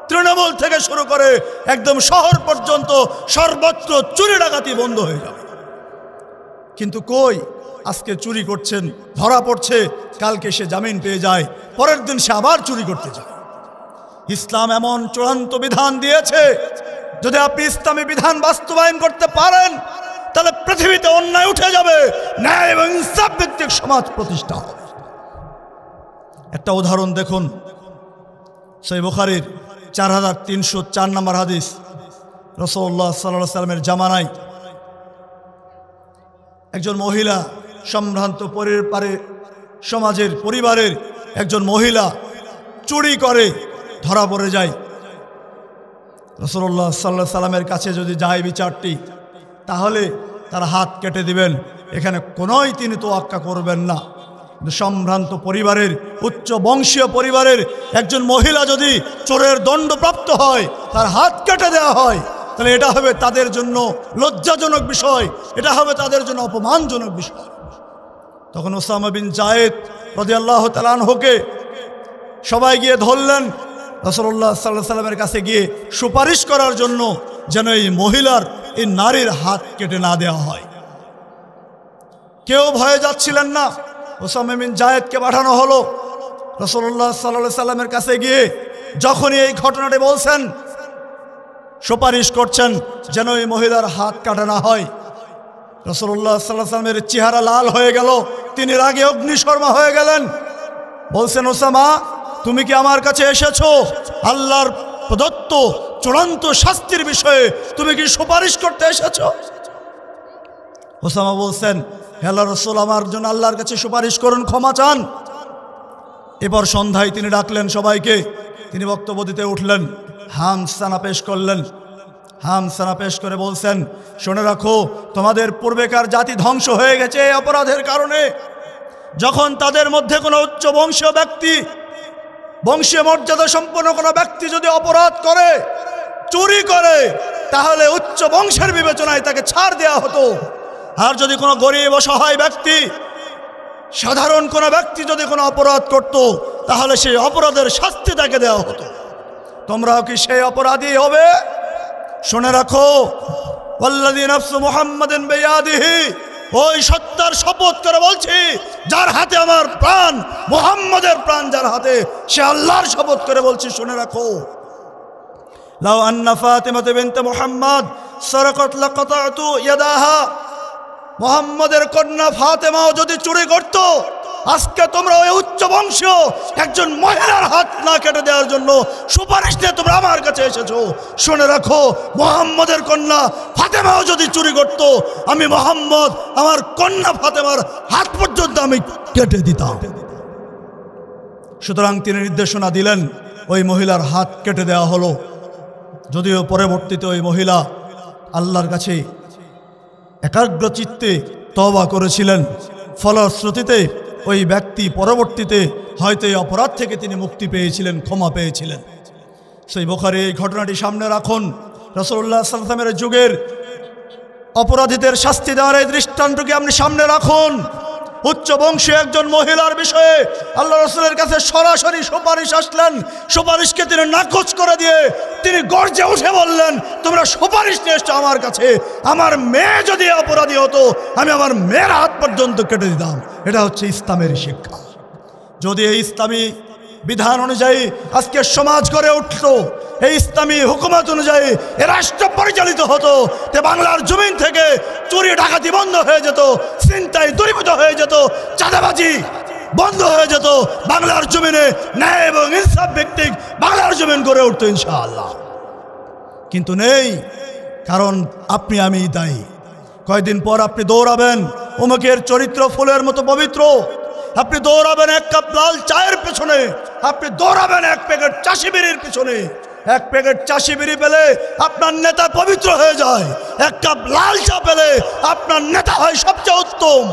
তৃণমূল থেকে শুরু করে একদম শহর পর্যন্ত সর্বত্র চুরি ডাকাতি বন্ধ হয়ে যাবে। কিন্তু কই, আজকে চুরি করছেন, ধরা পড়ছে, কালকে সে জামিন পেয়ে যায়, পরের দিন সে আবার চুরি করতে যায়। ইসলাম এমন চূড়ান্ত বিধান দিয়েছে, যদি আপনি ইসলামী বিধান বাস্তবায়ন করতে পারেন, তাহলে পৃথিবীতে অন্যায় উঠে যাবে, ন্যায় এবং ইনসাফ ভিত্তিক সমাজ প্রতিষ্ঠা হবে। একটা উদাহরণ দেখুন, সহিহ বুখারীর 4304 নম্বর হাদিস, রাসূলুল্লাহ সাল্লাল্লাহু আলাইহি ওয়াসাল্লামের জামানায় একজন মহিলা, সম্ভ্রান্ত সমাজের পরিবারের একজন মহিলা চুরি করে ধরা পড়ে যায়। রাসূলুল্লাহ সাল্লাল্লাহু আলাইহি ওয়াসাল্লামের কাছে যদি যায় বিচারটি, তাহলে তার হাত কেটে দিবেন, এখানে কোনোই তিনি তোয়াক্কা করবেন না। সম্ভ্রান্ত পরিবারের, উচ্চ বংশীয় পরিবারের একজন মহিলা যদি চোরের দণ্ডপ্রাপ্ত হয়, তার হাত কেটে দেওয়া হয়, তাহলে এটা হবে তাদের জন্য লজ্জাজনক বিষয়, এটা হবে তাদের জন্য অপমানজনক বিষয়। তখন উসামা বিন যায়েদ রাদিয়াল্লাহু তাআলা আনহুকে সবাই গিয়ে ধরলেন, রাসূলুল্লাহ সাল্লাল্লাহু আলাইহি ওয়াসাল্লামের কাছে গিয়ে সুপারিশ করার জন্য যেন এই মহিলার, এই নারীর হাত কেটে না দেওয়া হয়। কেউ ভয়ে যাচ্ছিলেন না, উসামা বিন যায়েদকে পাঠানো হলো। রাসূলুল্লাহ সাল্লাল্লাহু আলাইহি ওয়াসাল্লামের কাছে গিয়ে যখনই এই ঘটনাটি বলছেন, সুপারিশ করছেন যেন এই মহিলার হাত কাটা না হয়, রাসূলুল্লাহ সাল্লাল্লাহু আলাইহি ওয়াসাল্লামের চেহারা লাল হয়ে গেল, তিনি রাগে অগ্নিশর্মা হয়ে গেলেন। বলছেন, ওসামা, তুমি কি আমার কাছে এসেছো আল্লাহর প্রদত্ত চূড়ান্ত শাস্তির বিষয়ে? তুমি কি সুপারিশ করতে এসেছো? ওসামা বলছেন, হে আল্লাহর রাসূল, আমার জন্য আল্লাহর কাছে সুপারিশ করুন, ক্ষমা চান। এরপর সন্ধ্যায় তিনি ডাকলেন সবাইকে, তিনি বক্তব্য দিতে উঠলেন, হামসানা পেশ করলেন। হামসানা পেশ করে বলছেন, শুনে রাখো, তোমাদের পূর্বেকার জাতি ধ্বংস হয়ে গেছে এই অপরাধের কারণে। যখন তাদের মধ্যে কোনো উচ্চ বংশীয় ব্যক্তি, বংশীয় মর্যাদা সম্পন্ন কোনো ব্যক্তি যদি অপরাধ করে, চুরি করে, তাহলে উচ্চ বংশের বিবেচনায় তাকে ছাড় দেওয়া হতো। আর যদি কোনো গরিব অসহায় ব্যক্তি, সাধারণ কোনো ব্যক্তি যদি কোনো অপরাধ করত, তাহলে সেই অপরাধের শাস্তি তাকে দেওয়া হতো। তোমরাও কি সেই অপরাধী হবে? শুনে রাখো, ওয়াল্লাযী নাফসু মুহাম্মাদিন বিয়াদিহি, ওই সত্তার শপথ করে বলছি যার হাতে আমার প্রাণ, মুহাম্মদের প্রাণ যার হাতে, সে আল্লাহর শপথ করে বলছি, শুনে রাখো, লাউ আন্না ফাতিমা বিনতে মুহাম্মদ সারাকাত লাকাতাতু ইয়াদাহা, মুহাম্মদের কন্যা ফাতেমাও যদি চুরি করত, আজকে তোমরা ওই উচ্চ বংশীয় একজন মহিলার হাত না কেটে দেওয়ার জন্য সুপারিশ দিয়ে তোমরা আমার কাছে এসেছো। শুনে রাখো, মুহাম্মদের কন্যা ফাতেমাও যদি চুরি করত, আমি মুহাম্মদ আমার কন্যা ফাতেমার হাত পর্যন্ত আমি কেটে দিতাম। সুতরাং তিনি নির্দেশনা দিলেন, ওই মহিলার হাত কেটে দেওয়া হলো। যদিও পরবর্তীতে ওই মহিলা আল্লাহর কাছে একাগ্র চিত্তে তওবা করেছিলেন, ফলশ্রুতিতে ওই ব্যক্তি পরবর্তীতে হয়তো এই অপরাধ থেকে তিনি মুক্তি পেয়েছিলেন, ক্ষমা পেয়েছিলেন। সেই বুখারী এই ঘটনাটি সামনে রাখুন। রাসূলুল্লাহ সাল্লাল্লাহু আলাইহি ওয়াসাল্লামের যুগের অপরাধীদের শাস্তি দেওয়ার এই দৃষ্টান্তকে আপনি সামনে রাখুন। উচ্চ বংশীয় একজন মহিলার বিষয়ে আল্লাহ রাসূলের কাছে সরাসরি সুপারিশ আসলেন। সুপারিশকে তিনি নাকচ করে দিয়ে তিনি গর্জে উঠে বললেন, তোমরা সুপারিশ নিয়ে এসছো আমার কাছে, আমার মেয়ে যদি অপরাধী হতো আমি আমার মেয়ের হাত পর্যন্ত কেটে দিতাম। এটা হচ্ছে ইসলামের শিক্ষা। যদি এই ইসলামী বিধান অনুযায়ী আজকে সমাজ গড়ে উঠত, এই ইসলামী হুকুমত অনুযায়ী এ রাষ্ট্র পরিচালিত হতো, তে বাংলার জমিন থেকে চুরি ডাকাতি বন্ধ হয়ে যেত, ছিনতাই দূরীভূত হয়ে যেত, চাঁদাবাজি বন্ধ হয়ে যেত, বাংলার জমিনে ন্যায় এবং ইনসাফ ভিত্তিক বাংলার জমিন গড়ে উঠত ইনশাআল্লাহ। কিন্তু নেই, কারণ আপনি আমি দায়ী। কয়েকদিন পর আপনি দৌড়াবেন অমুকের চরিত্র ফুলের মতো পবিত্র, আপনি দৌড়াবেন এক কাপ লাল চায়ের পেছনে, আপনি দৌড়াবেন এক প্যাকেট চাষি বিড়ির পিছনে। এক প্যাকেট চাষি বিড়ি পেলে আপনার নেতা পবিত্র হয়ে যায়, এক কাপ লাল চা পেলে আপনার নেতা হয় সবচেয়ে উত্তম।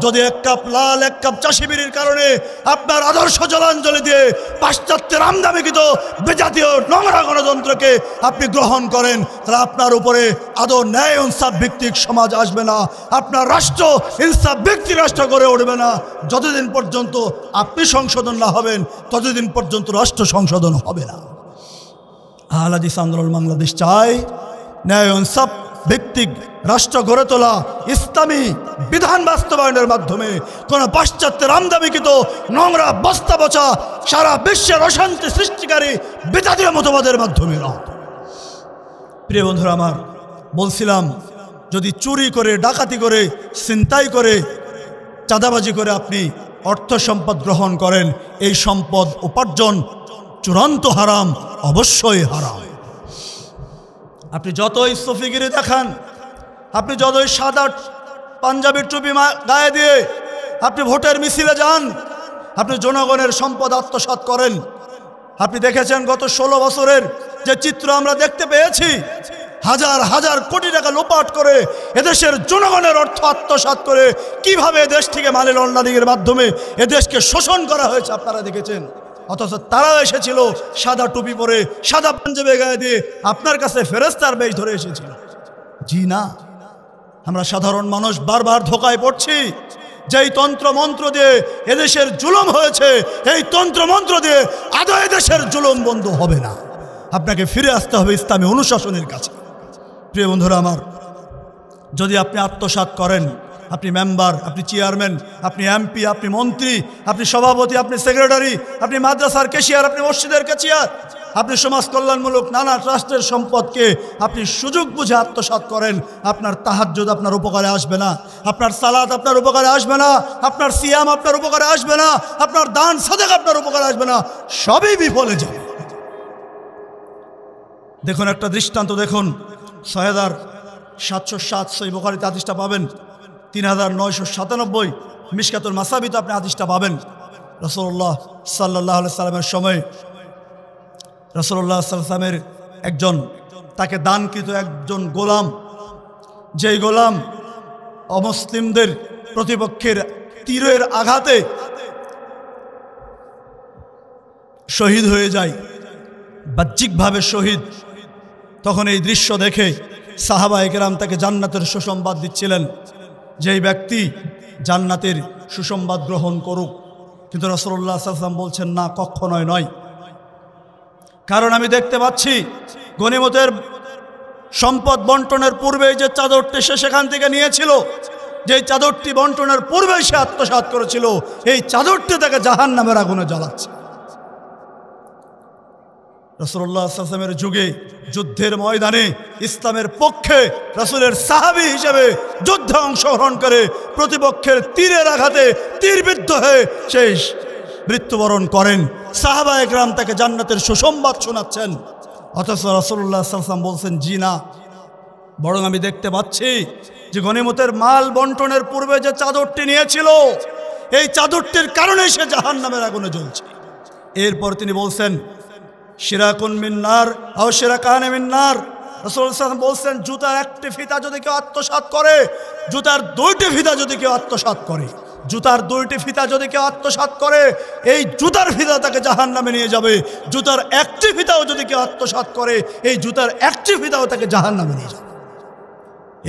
যদি এক কাপ লাল এক কাপ চাষি বিড়ির কারণে আপনার আদর্শ জলাঞ্জলি দিয়ে পাশ্চাত্যের আমদামিকৃত বেজাতীয় নোংরা গণতন্ত্রকে আপনি গ্রহণ করেন, তাহলে আপনার উপরে আদৌ ন্যায় ইনসাফ ভিত্তিক সমাজ আসবে না, আপনার রাষ্ট্র ইনসাফ ভিত্তিক রাষ্ট্র গড়ে উঠবে না। যতদিন পর্যন্ত আপনি সংশোধন না হবেন, ততদিন পর্যন্ত রাষ্ট্র সংশোধন হবে না। আহলে হাদিস আন্দোলন বাংলাদেশ চায় ন্যায় ইনসাফ ভিত্তিক রাষ্ট্র গড়ে তোলা, ইসলামী বিধান বাস্তবায়নের মাধ্যমে কোন পাশ্চাত্যের আমদামিকৃত নোংরা বস্তা বচা সারা বিশ্বের অশান্তি সৃষ্টিকারী বিজাতীয় মতবাদের মাধ্যমে নয়। প্রিয় বন্ধুরা আমার, বলছিলাম যদি চুরি করে, ডাকাতি করে, ছিনতাই করে, চাঁদাবাজি করে আপনি অর্থ সম্পদ গ্রহণ করেন, এই সম্পদ উপার্জন চূড়ান্ত হারাম, অবশ্যই হারাম। আপনি যতই সফিগিরি দেখান, আপনি যতই সাদা পাঞ্জাবির টুপি গায়ে দিয়ে আপনি ভোটের মিছিলে যান, আপনি জনগণের সম্পদ আত্মসাৎ করেন। আপনি দেখেছেন গত 16 বছরের যে চিত্র আমরা দেখতে পেয়েছি, হাজার হাজার কোটি টাকা লোপাট করে এদেশের জনগণের অর্থ আত্মসাৎ করে কিভাবে এদেশ থেকে মানি লন্ডারিংয়ের মাধ্যমে এদেশকে শোষণ করা হয়েছে আপনারা দেখেছেন। অথচ তারা এসেছিল সাদা টুপি পরে, সাদা পাঞ্জাবি গায়ে দিয়ে, আপনার কাছে ফেরেশতার বেশ ধরে এসেছিল। জি না, আমরা সাধারণ মানুষ বারবার ধোকায় পড়ছি। যেই তন্ত্র মন্ত্র দিয়ে এদেশের জুলুম হয়েছে, এই তন্ত্র মন্ত্র দিয়ে আদৌ এদেশের জুলুম বন্ধ হবে না। আপনাকে ফিরে আসতে হবে ইসলামী অনুশাসনের কাছে। প্রিয় বন্ধুরা আমার, যদি আপনি আত্মসাৎ করেন, আপনি মেম্বার, আপনি চেয়ারম্যান, আপনি এমপি, আপনি মন্ত্রী, আপনি সভাপতি, আপনি সেক্রেটারি, আপনি মাদ্রাসার ক্যাশিয়ার, আপনি মসজিদের ক্যাশিয়ার, আপনি সমাজ কল্যাণমূলক নানা ট্রাস্টের সম্পদকে আপনি সুযোগ বুঝে আত্মসাৎ করেন, আপনার তাহাজ্জুদ আপনার উপকারে আসবে না, আপনার সালাত আপনার উপকারে আসবে না, আপনার সিয়াম আপনার উপকারে আসবে না, আপনার দান সাদেক আপনার উপকারে আসবে না, সবই বিফলে যাবে। দেখুন একটা দৃষ্টান্ত দেখুন, ৬৭০৭ সহিহ বুখারীতে হাদিসটা পাবেন, ৩৯৯৭ মিশকাতুল মাসাবিতে আপনি হাদিসটা পাবেন। রাসূলুল্লাহ সাল্লাল্লাহু আলাইহি সাল্লামের সময় রাসূলুল্লাহ সাল্লাল্লাহু আলাইহি সাল্লামের একজন তাকে দানকৃত একজন গোলাম, যেই গোলাম অমুসলিমদের প্রতিপক্ষের তীরের আঘাতে শহীদ হয়ে যায়, বাহ্যিকভাবে শহীদ। তখন এই দৃশ্য দেখে সাহাবায়ে কেরাম তাকে জান্নাতের সুসংবাদ দিচ্ছিলেন, যেই ব্যক্তি জান্নাতের সুসংবাদ গ্রহণ করুক। কিন্তু রাসূলুল্লাহ সাল্লাল্লাহু আলাইহি ওয়াসাল্লাম বলছেন, না, কখনোই নয়। কারণ আমি দেখতে পাচ্ছি গনিমতের সম্পদ বন্টনের পূর্বে যে চাদরটি সে সেখান থেকে নিয়েছিল, যে চাদরটি বন্টনের পূর্বেই সে আত্মসাৎ করেছিল, এই চাদরটি তাকে জাহান্নামের আগুনে জ্বালাচ্ছে। রাসূলুল্লাহ সাল্লাল্লাহু আলাইহি ওয়াসাল্লামের যুগে যুদ্ধের ময়দানে ইসলামের পক্ষে রাসূলের সাহাবী হিসেবে যুদ্ধে অংশগ্রহণ করে প্রতিপক্ষের তীরের আঘাতে তীরবিদ্ধ হয়ে সেই মৃত্যুবরণ করেন। সাহাবায়ে কেরাম তাকে জান্নাতের সুসংবাদ শোনাচ্ছেন, অথচ রাসূলুল্লাহ সাল্লাল্লাহু আলাইহি ওয়াসাল্লাম বলছেন, জি না, বরং আমি দেখতে পাচ্ছি যে গনিমতের মাল বন্টনের পূর্বে যে চাদরটি নিয়েছিল, এই চাদরটির কারণে সে জাহান্নামের আগুনে জ্বলছে। এরপর তিনি বলছেন, শিরাকুন মিন নার আও শিরাকান মিন নার। রাসূলুল্লাহ সাল্লাল্লাহু আলাইহি ওয়াসাল্লাম বলছেন, জুতার একটি ফিতা যদি কেউ আত্মসাৎ করে, জুতার দুইটি ফিতা যদি কেউ আত্মসাৎ করে, জুতার দুইটি ফিতা যদি কেউ আত্মসাৎ করে, এই জুতার ফিতা তাকে জাহান্নামে নিয়ে যাবে। জুতার একটি ফিতাও যদি কেউ আত্মসাৎ করে, এই জুতার একটি ফিতাও তাকে জাহান্নামে নিয়ে যাবে।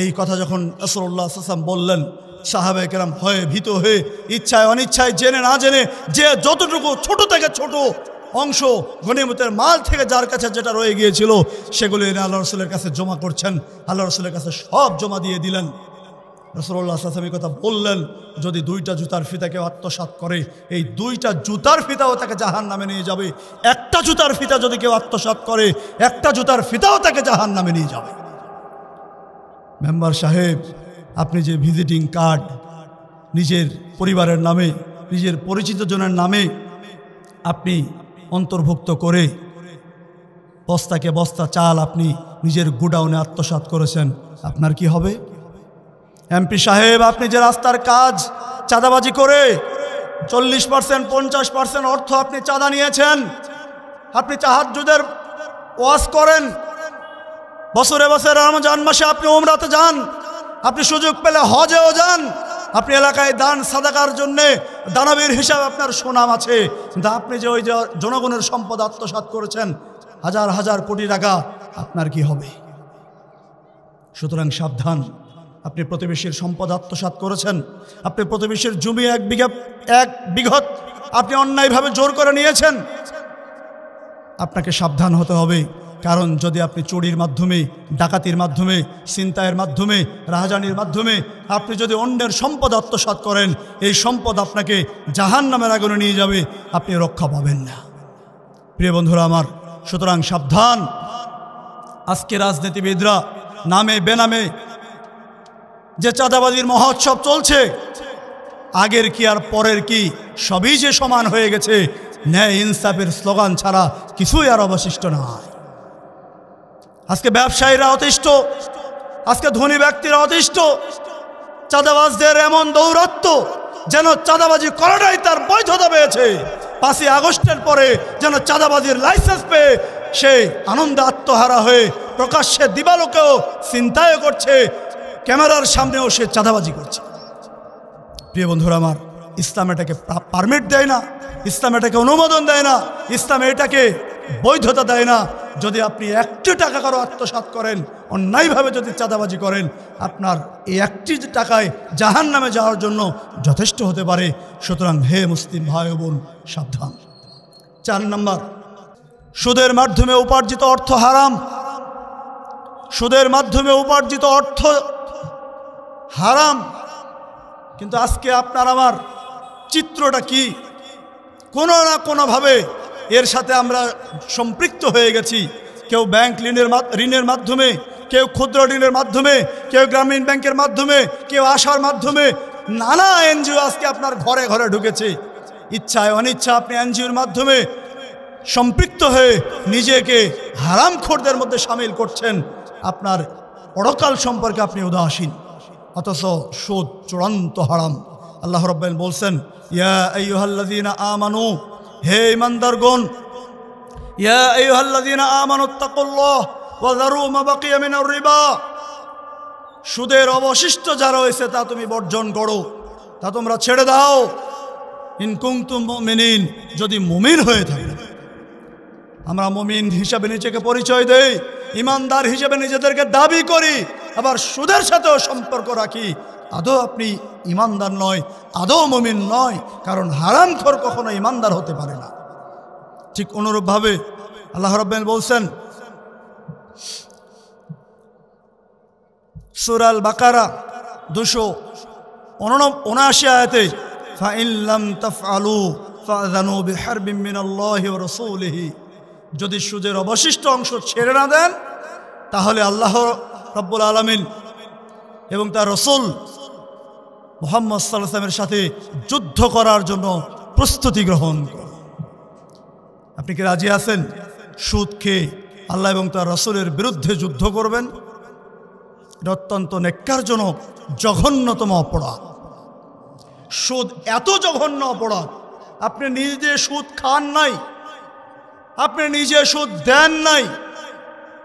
এই কথা যখন রাসূলুল্লাহ সাল্লাল্লাহু আলাইহি ওয়াসাল্লাম বললেন, সাহাবায়ে কেরাম ভয়ে ভীত হয়ে, ইচ্ছায় অনিচ্ছায়, জেনে না জেনে, যে যতটুকু ছোট থেকে ছোট অংশ গনিমতের মাল থেকে যার কাছে যেটা রয়ে গিয়েছিল, সেগুলো এনে আল্লাহ রসুলের কাছে জমা করছেন। আল্লাহ রসুলের কাছে সব জমা দিয়ে দিলেন। রাসূলুল্লাহ সাল্লাল্লাহু আলাইহি ওয়াসাল্লাম কথা বললেন, যদি দুইটা জুতার ফিতা কেউ আত্মসাৎ করে, এই দুইটা জুতার ফিতাও তাকে জাহান্নামে নিয়ে যাবে। একটা জুতার ফিতা যদি কেউ আত্মসাৎ করে, একটা জুতার ফিতাও তাকে জাহান্নামে নিয়ে যাবে। মেম্বার সাহেব, আপনি যে ভিজিটিং কার্ড নিজের পরিবারের নামে, নিজের পরিচিত জনের নামে আপনি অন্তর্ভুক্ত করে বস্তাকে বস্তা চাল আপনি নিজের গোডাউনে আত্মসাৎ করেছেন, আপনার কি হবে? এমপি সাহেব, আপনি যে রাস্তার কাজ চাঁদাবাজি করে 40%, 50% অর্থ আপনি চাঁদা নিয়েছেন, আপনি তাহাজ্জুদের ওয়াজ করেন, বছরে বছরে রমজান মাসে আপনি উমরাতে যান, আপনি সুযোগ পেলে হজেও যান, আপনি এলাকায় দান সাদাকার জন্যে দানবীর হিসাবে আপনার সুনাম আছে। কিন্তু আপনি যে ওই যে জনগণের সম্পদ আত্মসাৎ করেছেন, হাজার হাজার কোটি টাকা, আপনার কি হবে? সুতরাং সাবধান। আপনি প্রতিবেশীর সম্পদ আত্মসাৎ করেছেন, আপনি প্রতিবেশীর জমি এক বিঘত আপনি অন্যায়ভাবে জোর করে নিয়েছেন, আপনাকে সাবধান হতে হবে। কারণ যদি আপনি চুরির মাধ্যমে, ডাকাতির মাধ্যমে, ছিনতাইয়ের মাধ্যমে, রাহাজানির মাধ্যমে আপনি যদি অন্যের সম্পদ আত্মসাৎ করেন, এই সম্পদ আপনাকে জাহান্নামের আগুনে নিয়ে যাবে, আপনি রক্ষা পাবেন না। প্রিয় বন্ধুরা আমার, সুতরাং সাবধান। আজকে রাজনীতিবিদরা নামে বেনামে যে চাঁদাবাজির মহোৎসব চলছে, আগের কি আর পরের কি সবই যে সমান হয়ে গেছে, ন্যায় ইনসাফের স্লোগান ছাড়া কিছুই আর অবশিষ্ট নয়। আজকে ব্যবসায়ীরা অতিষ্ঠ, আজকে ধনী ব্যক্তিরা অতিষ্ঠ। চাঁদাবাজদের এমন দৌরাত্ম্য, যেন চাঁদাবাজি করাটাই তার বৈধতা পেয়েছে। 5ই আগস্টের পরে যেন চাঁদাবাজির লাইসেন্স পেয়ে সে আনন্দে আত্মহারা হয়ে প্রকাশ্যে দিবালোকেও চিন্তায় করছে, ক্যামেরার সামনেও সে চাঁদাবাজি করছে। প্রিয় বন্ধুরা আমার, ইসলাম এটাকে পারমিট দেয় না, ইসলাম এটাকে অনুমোদন দেয় না, ইসলাম এটাকে বৈধতা দেয় না। যদি আপনি 1টি টাকা কারো আত্মসাৎ করেন, অন্যায়ভাবে যদি চাঁদাবাজি করেন, আপনার এই 1টি টাকায় জাহান্নামে যাওয়ার জন্য যথেষ্ট হতে পারে। সুতরাং হে মুসলিম ভাই ও বোন, সাবধান। 4 নম্বর, সুদের মাধ্যমে উপার্জিত অর্থ হারাম। সুদের মাধ্যমে উপার্জিত অর্থ হারাম। কিন্তু আজকে আপনার আমার চিত্রটা কি? কোনো না কোনোভাবে এর সাথে আমরা সম্পৃক্ত হয়ে গেছি। কেউ ব্যাংক ঋণের মাধ্যমে, কেউ ক্ষুদ্র ঋণের মাধ্যমে, কেউ গ্রামীণ ব্যাংকের মাধ্যমে, কেউ আশার মাধ্যমে, নানা এনজিও আজকে আপনার ঘরে ঘরে ঢুকেছে। ইচ্ছায় অনিচ্ছা আপনি এনজিওর মাধ্যমে সম্পৃক্ত হয়ে নিজেকে হারামখোরদের মধ্যে সামিল করছেন। আপনার পরকাল সম্পর্কে আপনি উদাসীন, অথচ সুদ চূড়ান্ত হারাম। আল্লাহ রাব্বুল আলামিন বলছেন, ইয়া আইয়ুহাল্লাযীনা আমানু, হে ঈমানদারগণ, ইয়া আইয়ুহাল্লাযীনা আমানুত্তাকুল্লাহ ওয়া যারু মা বাকিয়া মিনার রিবা, সুদের অবশিষ্ট যা রয়েছে তা তুমি বর্জন করো, তা তোমরা ছেড়ে দাও। ইন কুনতুম মুমিনিন, যদি মুমিন হয়ে থাকে। আমরা মুমিন হিসাবে নিজেকে পরিচয় দেই, ইমানদার হিসেবে নিজেদেরকে দাবি করি, আবার সুদের সাথেও সম্পর্ক রাখি। আদৌ আপনি ইমানদার নয়, আদৌ মুমিন নয়, কারণ হারামখোর কখনো ইমানদার হতে পারে না। ঠিক অনুরূপভাবে আল্লাহ রাব্বুল আলামিন বলছেন সূরা আল বাকারা 279 আয়াতে, ফাইন লাম তাফআলু ফাযানু বিহারবিন মিনাল্লাহি ওয়া রাসূলিহি, যদি সুদের অবশিষ্ট অংশ ছেড়ে না দেন তাহলে আল্লাহ রাব্বুল আলামিন এবং তার রাসূল মুহাম্মদ সাল্লাল্লাহু আলাইহি ওয়াসাল্লামের সাথে যুদ্ধ করার জন্য প্রস্তুতি গ্রহণ করুন। আপনি কি রাজি আছেন সুদ খেয়ে আল্লাহ এবং তার রাসূলের বিরুদ্ধে যুদ্ধ করবেন? এটা অত্যন্ত নেক্কারজনক, জঘন্যতম অপরাধ। সুদ এত জঘন্য অপরাধ, আপনি নিজে সুদ খান নাই, আপনি নিজে সুদ দেন নাই,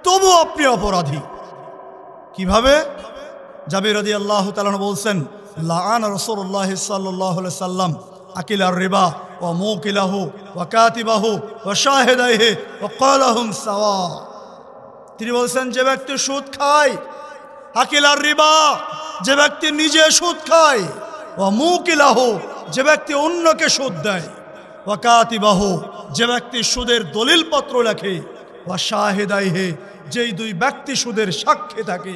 তবু আপনি অপরাধী। কিভাবে? জাবির রাদিয়াল্লাহু তাআলা বলছেন, লাআনা রাসূলুল্লাহ সাল্লাল্লাহু আলাইহি সাল্লাম আকিলার রিবা ওয়া মুকিলাহু ওয়া কাতিবাহু ওয়া শাহিদাইহি ওয়া ক্বালাহুম সাওয়া। তিনি বলছেন, যে ব্যক্তি সুদ খায়, আকিলার রিবা, যে ব্যক্তি নিজে সুদ খায়, ওয়া মুকিলাহু, যে ব্যক্তি অন্যকে সুদ দেয়, ওয়া কাতিবাহু, যে ব্যক্তি সুদের দলিলপত্র লেখে, ওয়া শাহিদাইহি, যেই দুই ব্যক্তি সুদের সাক্ষী থাকে,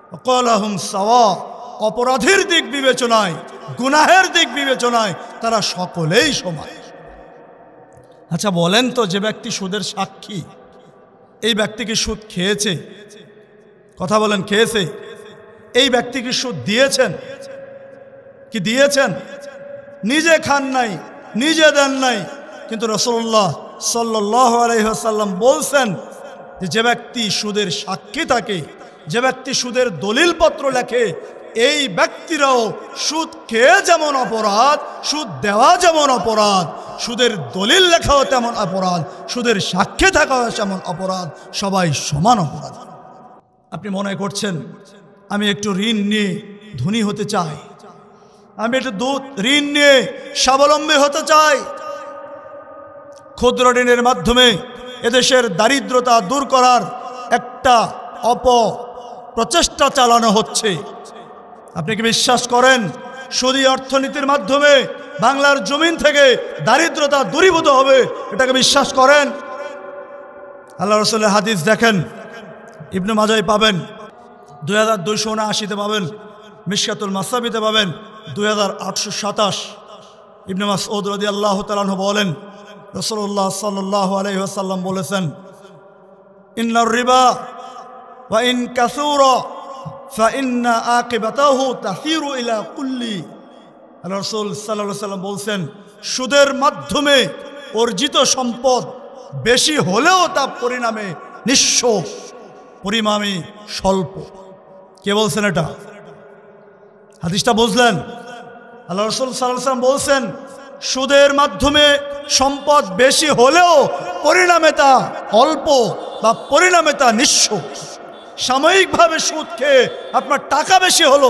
ওয়া ক্বালাহুম সাওয়া, অপরাধের দিক বিবেচনায়, গুনাহের দিক বিবেচনায় তারা সকলেই সমান। আচ্ছা বলেন তো, যে ব্যক্তি সুদের সাক্ষী, এই ব্যক্তি কি সুদ খেয়েছে? কথা বলেন, খেয়েছে? এই ব্যক্তি কি সুদ দিয়েছেন? কি দিয়েছেন? নিজে খান নাই, নিজে দেন নাই, কিন্তু রাসূলুল্লাহ সাল্লাল্লাহু আলাইহি ওয়াসাল্লাম বলছেন যে ব্যক্তি সুদের সাক্ষী থাকে, যে ব্যক্তি সুদের দলিলপত্র লেখে, এই ব্যক্তিরাও সুদ খেয়ে যেমন অপরাধ, সুদ দেওয়া যেমন অপরাধ, সুদের দলিল লেখাও তেমন অপরাধ, সুদের সাক্ষী থাকাও যেমন অপরাধ, সবাই সমান অপরাধ। আপনি মনে করছেন আমি একটু ঋণ নিয়ে ধনী হতে চাই, আমি একটু ঋণ নিয়ে স্বাবলম্বী হতে চাই, ক্ষুদ্র ঋণের মাধ্যমে এদেশের দারিদ্রতা দূর করার একটা প্রচেষ্টা চালানো হচ্ছে। আপনি কি বিশ্বাস করেন সুদী অর্থনীতির মাধ্যমে বাংলার জমিন থেকে দারিদ্রতা দূরীভূত হবে? এটাকে বিশ্বাস করেন? আল্লাহ রাসূলের হাদিস দেখেন, ইবনে মাজায় পাবেন 2279-তে পাবেন, মিশকাতুল মাসাবিতে পাবেন 2827। ইবনে মাসউদ রাদিয়াল্লাহু তাআলা আনহু বলেন, রাসূলুল্লাহ সাল্লাল্লাহু আলাইহি ওয়াসাল্লাম বলেছেন, ইন্নার রিবা ওয়া ইন কাসুরা ফাইন্না আকিবাতাহু তাসিরু ইলা কুল্লি। আল্লাহ রাসূল সাল্লাল্লাহু আলাইহি ওয়াসাল্লাম বলছেন, সুদের মাধ্যমে অর্জিত সম্পদ বেশি হলেও তা পরিণামে নিঃস্ব, পরিণামে স্বল্প। কে বলছেন এটা? হাদিসটা বুঝলেন? আল্লাহ রাসূল সাল্লাল্লাহু আলাইহি ওয়াসাল্লাম বলছেন, সুদের মাধ্যমে সম্পদ বেশি হলেও পরিণামে তা অল্প বা পরিণামে তা নিঃস্ব। সাময়িকভাবে সুদ খেয়ে আপনার টাকা বেশি হলো,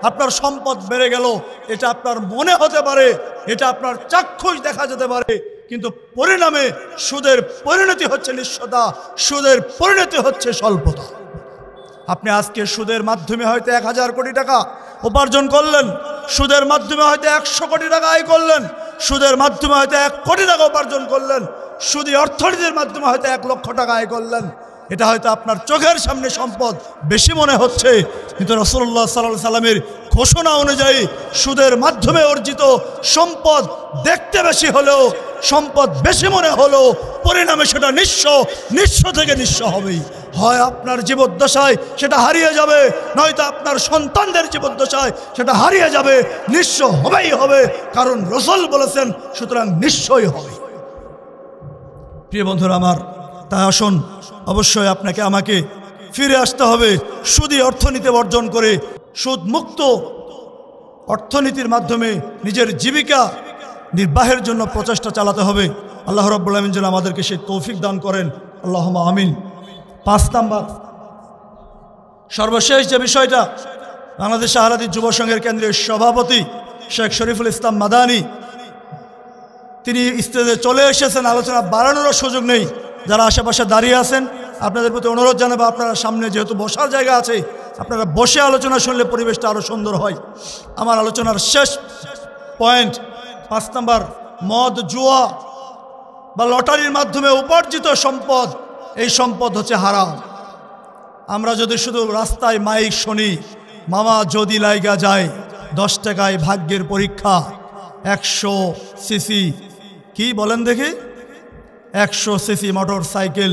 আপনার সম্পদ বেড়ে গেল, এটা আপনার মনে হতে পারে, এটা আপনার চাক্ষুষ দেখা যেতে পারে, কিন্তু পরিণামে সুদের পরিণতি হচ্ছে নিঃস্বতা, সুদের পরিণতি হচ্ছে স্বল্পতা। আপনি আজকে সুদের মাধ্যমে হয়তো 1000 কোটি টাকা উপার্জন করলেন, সুদের মাধ্যমে হয়তো 100 কোটি টাকা আয় করলেন, সুদের মাধ্যমে হয়তো 1 কোটি টাকা উপার্জন করলেন, সুদী অর্থনীতির মাধ্যমে হয়তো 1 লক্ষ টাকা আয় করলেন। এটা হয়তো আপনার চোখের সামনে সম্পদ বেশি মনে হচ্ছে, কিন্তু রাসূলুল্লাহ সাল্লাল্লাহু আলাইহি সাল্লামের ঘোষণা অনুযায়ী সুদের মাধ্যমে অর্জিত সম্পদ দেখতে বেশি হলেও, সম্পদ বেশি মনে হলেও পরিণামে সেটা নিঃস্ব থেকে নিঃস্ব হবেই। হয় আপনার জীবদ্দশায় সেটা হারিয়ে যাবে, নয়তো আপনার সন্তানদের জীবদ্দশায় সেটা হারিয়ে যাবে, নিঃস্ব হবেই হবে, কারণ রাসূল বলেছেন, সুতরাং নিশ্চয়ই হবে। প্রিয় বন্ধুরা আমার, তাই আসুন অবশ্যই আপনাকে আমাকে ফিরে আসতে হবে সুদী অর্থনীতি বর্জন করে সুদ মুক্ত অর্থনীতির মাধ্যমে নিজের জীবিকা নির্বাহের জন্য প্রচেষ্টা চালাতে হবে। আল্লাহ রাব্বুল আলামিন যেন আমাদেরকে সেই তৌফিক দান করেন, আল্লাহুম্মা আমিন। 5 নাম্বার সর্বশেষ যে বিষয়টা, বাংলাদেশ আহলাদিস যুব সংঘের কেন্দ্রীয় সভাপতি শেখ শরীফুল ইসলাম মাদানী তিনি স্টেজে চলে এসেছেন। আলোচনা বাড়ানোরও সুযোগ নেই। যারা আশেপাশে দাঁড়িয়ে আছেন আপনাদের প্রতি অনুরোধ জানাবো, আপনারা সামনে যেহেতু বসার জায়গা আছে, আপনারা বসে আলোচনা শুনলে পরিবেশটা আরও সুন্দর হয়। আমার আলোচনার শেষ পয়েন্ট 5 নাম্বার, মদ, জুয়া বা লটারির মাধ্যমে উপার্জিত সম্পদ, এই সম্পদ হচ্ছে হারাম। আমরা যদি শুধু রাস্তায় মাইক শুনি, মামা যদি লাইগা যায় 10 টাকায় ভাগ্যের পরীক্ষা, 100 সিসি, কি বলেন দেখি, 100 সিসি মোটর সাইকেল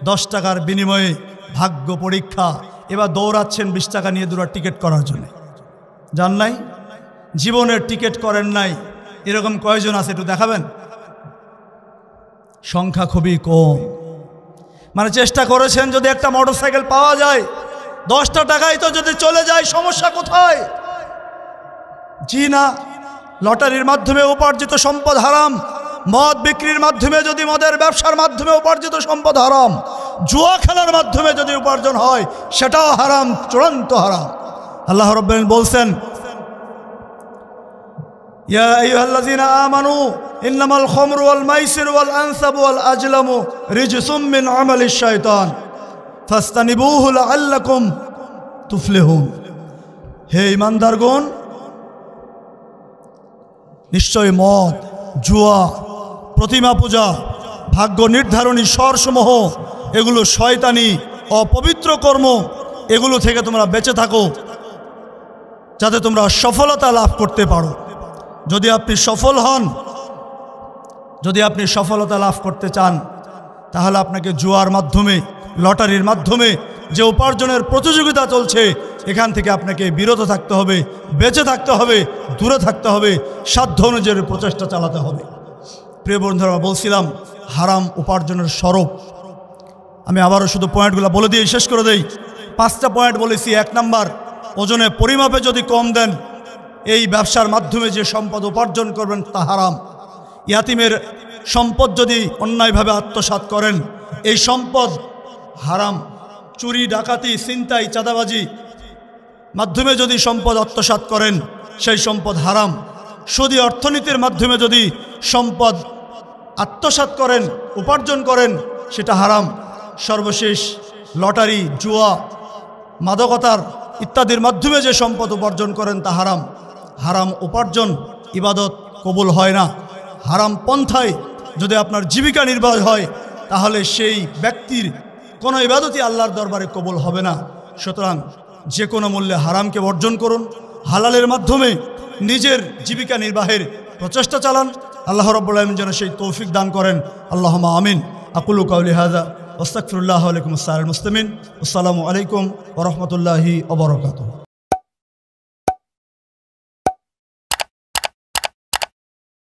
10 টাকার বিনিময়ে ভাগ্য পরীক্ষা, এবার দৌড়াচ্ছেন 20 টাকা নিয়ে দুটো টিকিট করার জন্য। জান নাই জীবনের টিকিট করেন নাই, এরকম কয়জন আছে একটু দেখাবেন? সংখ্যা খুবই কম। মানে চেষ্টা করেছেন যদি একটা মোটর সাইকেল পাওয়া যায়, 10টা টাকায় তো যদি চলে যায়, সমস্যা কোথায়? জি না, লটারির মাধ্যমে উপার্জিত সম্পদ হারাম। মদ বিক্রির মাধ্যমে যদি, মদের ব্যবসার মাধ্যমে উপার্জিত সম্পদ হারাম। জুয়া খেলার মাধ্যমে যদি উপার্জন হয় সেটাও হারাম, চূড়ান্ত হারাম। আল্লাহ রাব্বুল আলামিন বলছেন, ইয়া আইয়ুহাল্লাযীনা আমানু ইন্নামাল খামরু ওয়াল মাইসিরু ওয়াল আনসাবু ওয়াল আজলামু রিজসুম মিন আমালিশ শাইতান ফাসতানিবুহু লাআল্লাকুম তুফলিহুন। হে ঈমানদারগণ, নিশ্চয় মদ, জুয়া, প্রতিমা পূজা, ভাগ্য নির্ধারণী স্বরসমূহ, এগুলো শয়তানি অপবিত্র কর্ম। এগুলো থেকে তোমরা বেঁচে থাকো যাতে তোমরা সফলতা লাভ করতে পারো। যদি আপনি সফল হন, যদি আপনি সফলতা লাভ করতে চান, তাহলে আপনাকে জুয়ার মাধ্যমে, লটারির মাধ্যমে যে উপার্জনের প্রতিযোগিতা চলছে, এখান থেকে আপনাকে বিরত থাকতে হবে, বেঁচে থাকতে হবে, দূরে থাকতে হবে, সাধ্য অনুযায়ী প্রচেষ্টা চালাতে হবে। প্রিয় বন্ধুরা, বলছিলাম হারাম উপার্জনের স্বরূপ। আমি আবারও শুধু পয়েন্টগুলো বলে দিয়ে শেষ করে দেই। 5টা পয়েন্ট বলেছি। 1 নাম্বার, ওজনে পরিমাপে যদি কম দেন, এই ব্যবসার মাধ্যমে যে সম্পদ উপার্জন করবেন তা হারাম। ইয়াতিমের সম্পদ যদি অন্যায়ভাবে আত্মসাৎ করেন, এই সম্পদ হারাম। চুরি, ডাকাতি, ছিনতাই, চাঁদাবাজি মাধ্যমে যদি সম্পদ আত্মসাৎ করেন, সেই সম্পদ হারাম। সুদী অর্থনীতির মাধ্যমে যদি সম্পদ আত্মসাৎ করেন, উপার্জন করেন, সেটা হারাম। সর্বশেষ, লটারি, জুয়া, মাদকতার ইত্যাদির মাধ্যমে যে সম্পদ উপার্জন করেন তা হারাম। হারাম উপার্জন ইবাদত কবুল হয় না। হারাম পন্থায় যদি আপনার জীবিকা নির্বাহ হয়, তাহলে সেই ব্যক্তির কোনো ইবাদতই আল্লাহর দরবারে কবুল হবে না। সুতরাং যে কোনো মূল্যে হারামকে বর্জন করুন, হালালের মাধ্যমে নিজের জীবিকা নির্বাহের প্রচেষ্টা চালান। আল্লাহ রাব্বুল আলামিন যেন সেই তৌফিক দান করেন, আল্লাহুম্মা আমিন। আকুলু কাউলি হাযা ওয়াস্তাগফিরুল্লাহ ওয়া লাকুম আস-সালিমুল মুসলিমিন। আসসালামু আলাইকুম ওয়া রাহমাতুল্লাহি ওয়া বারাকাতুহু।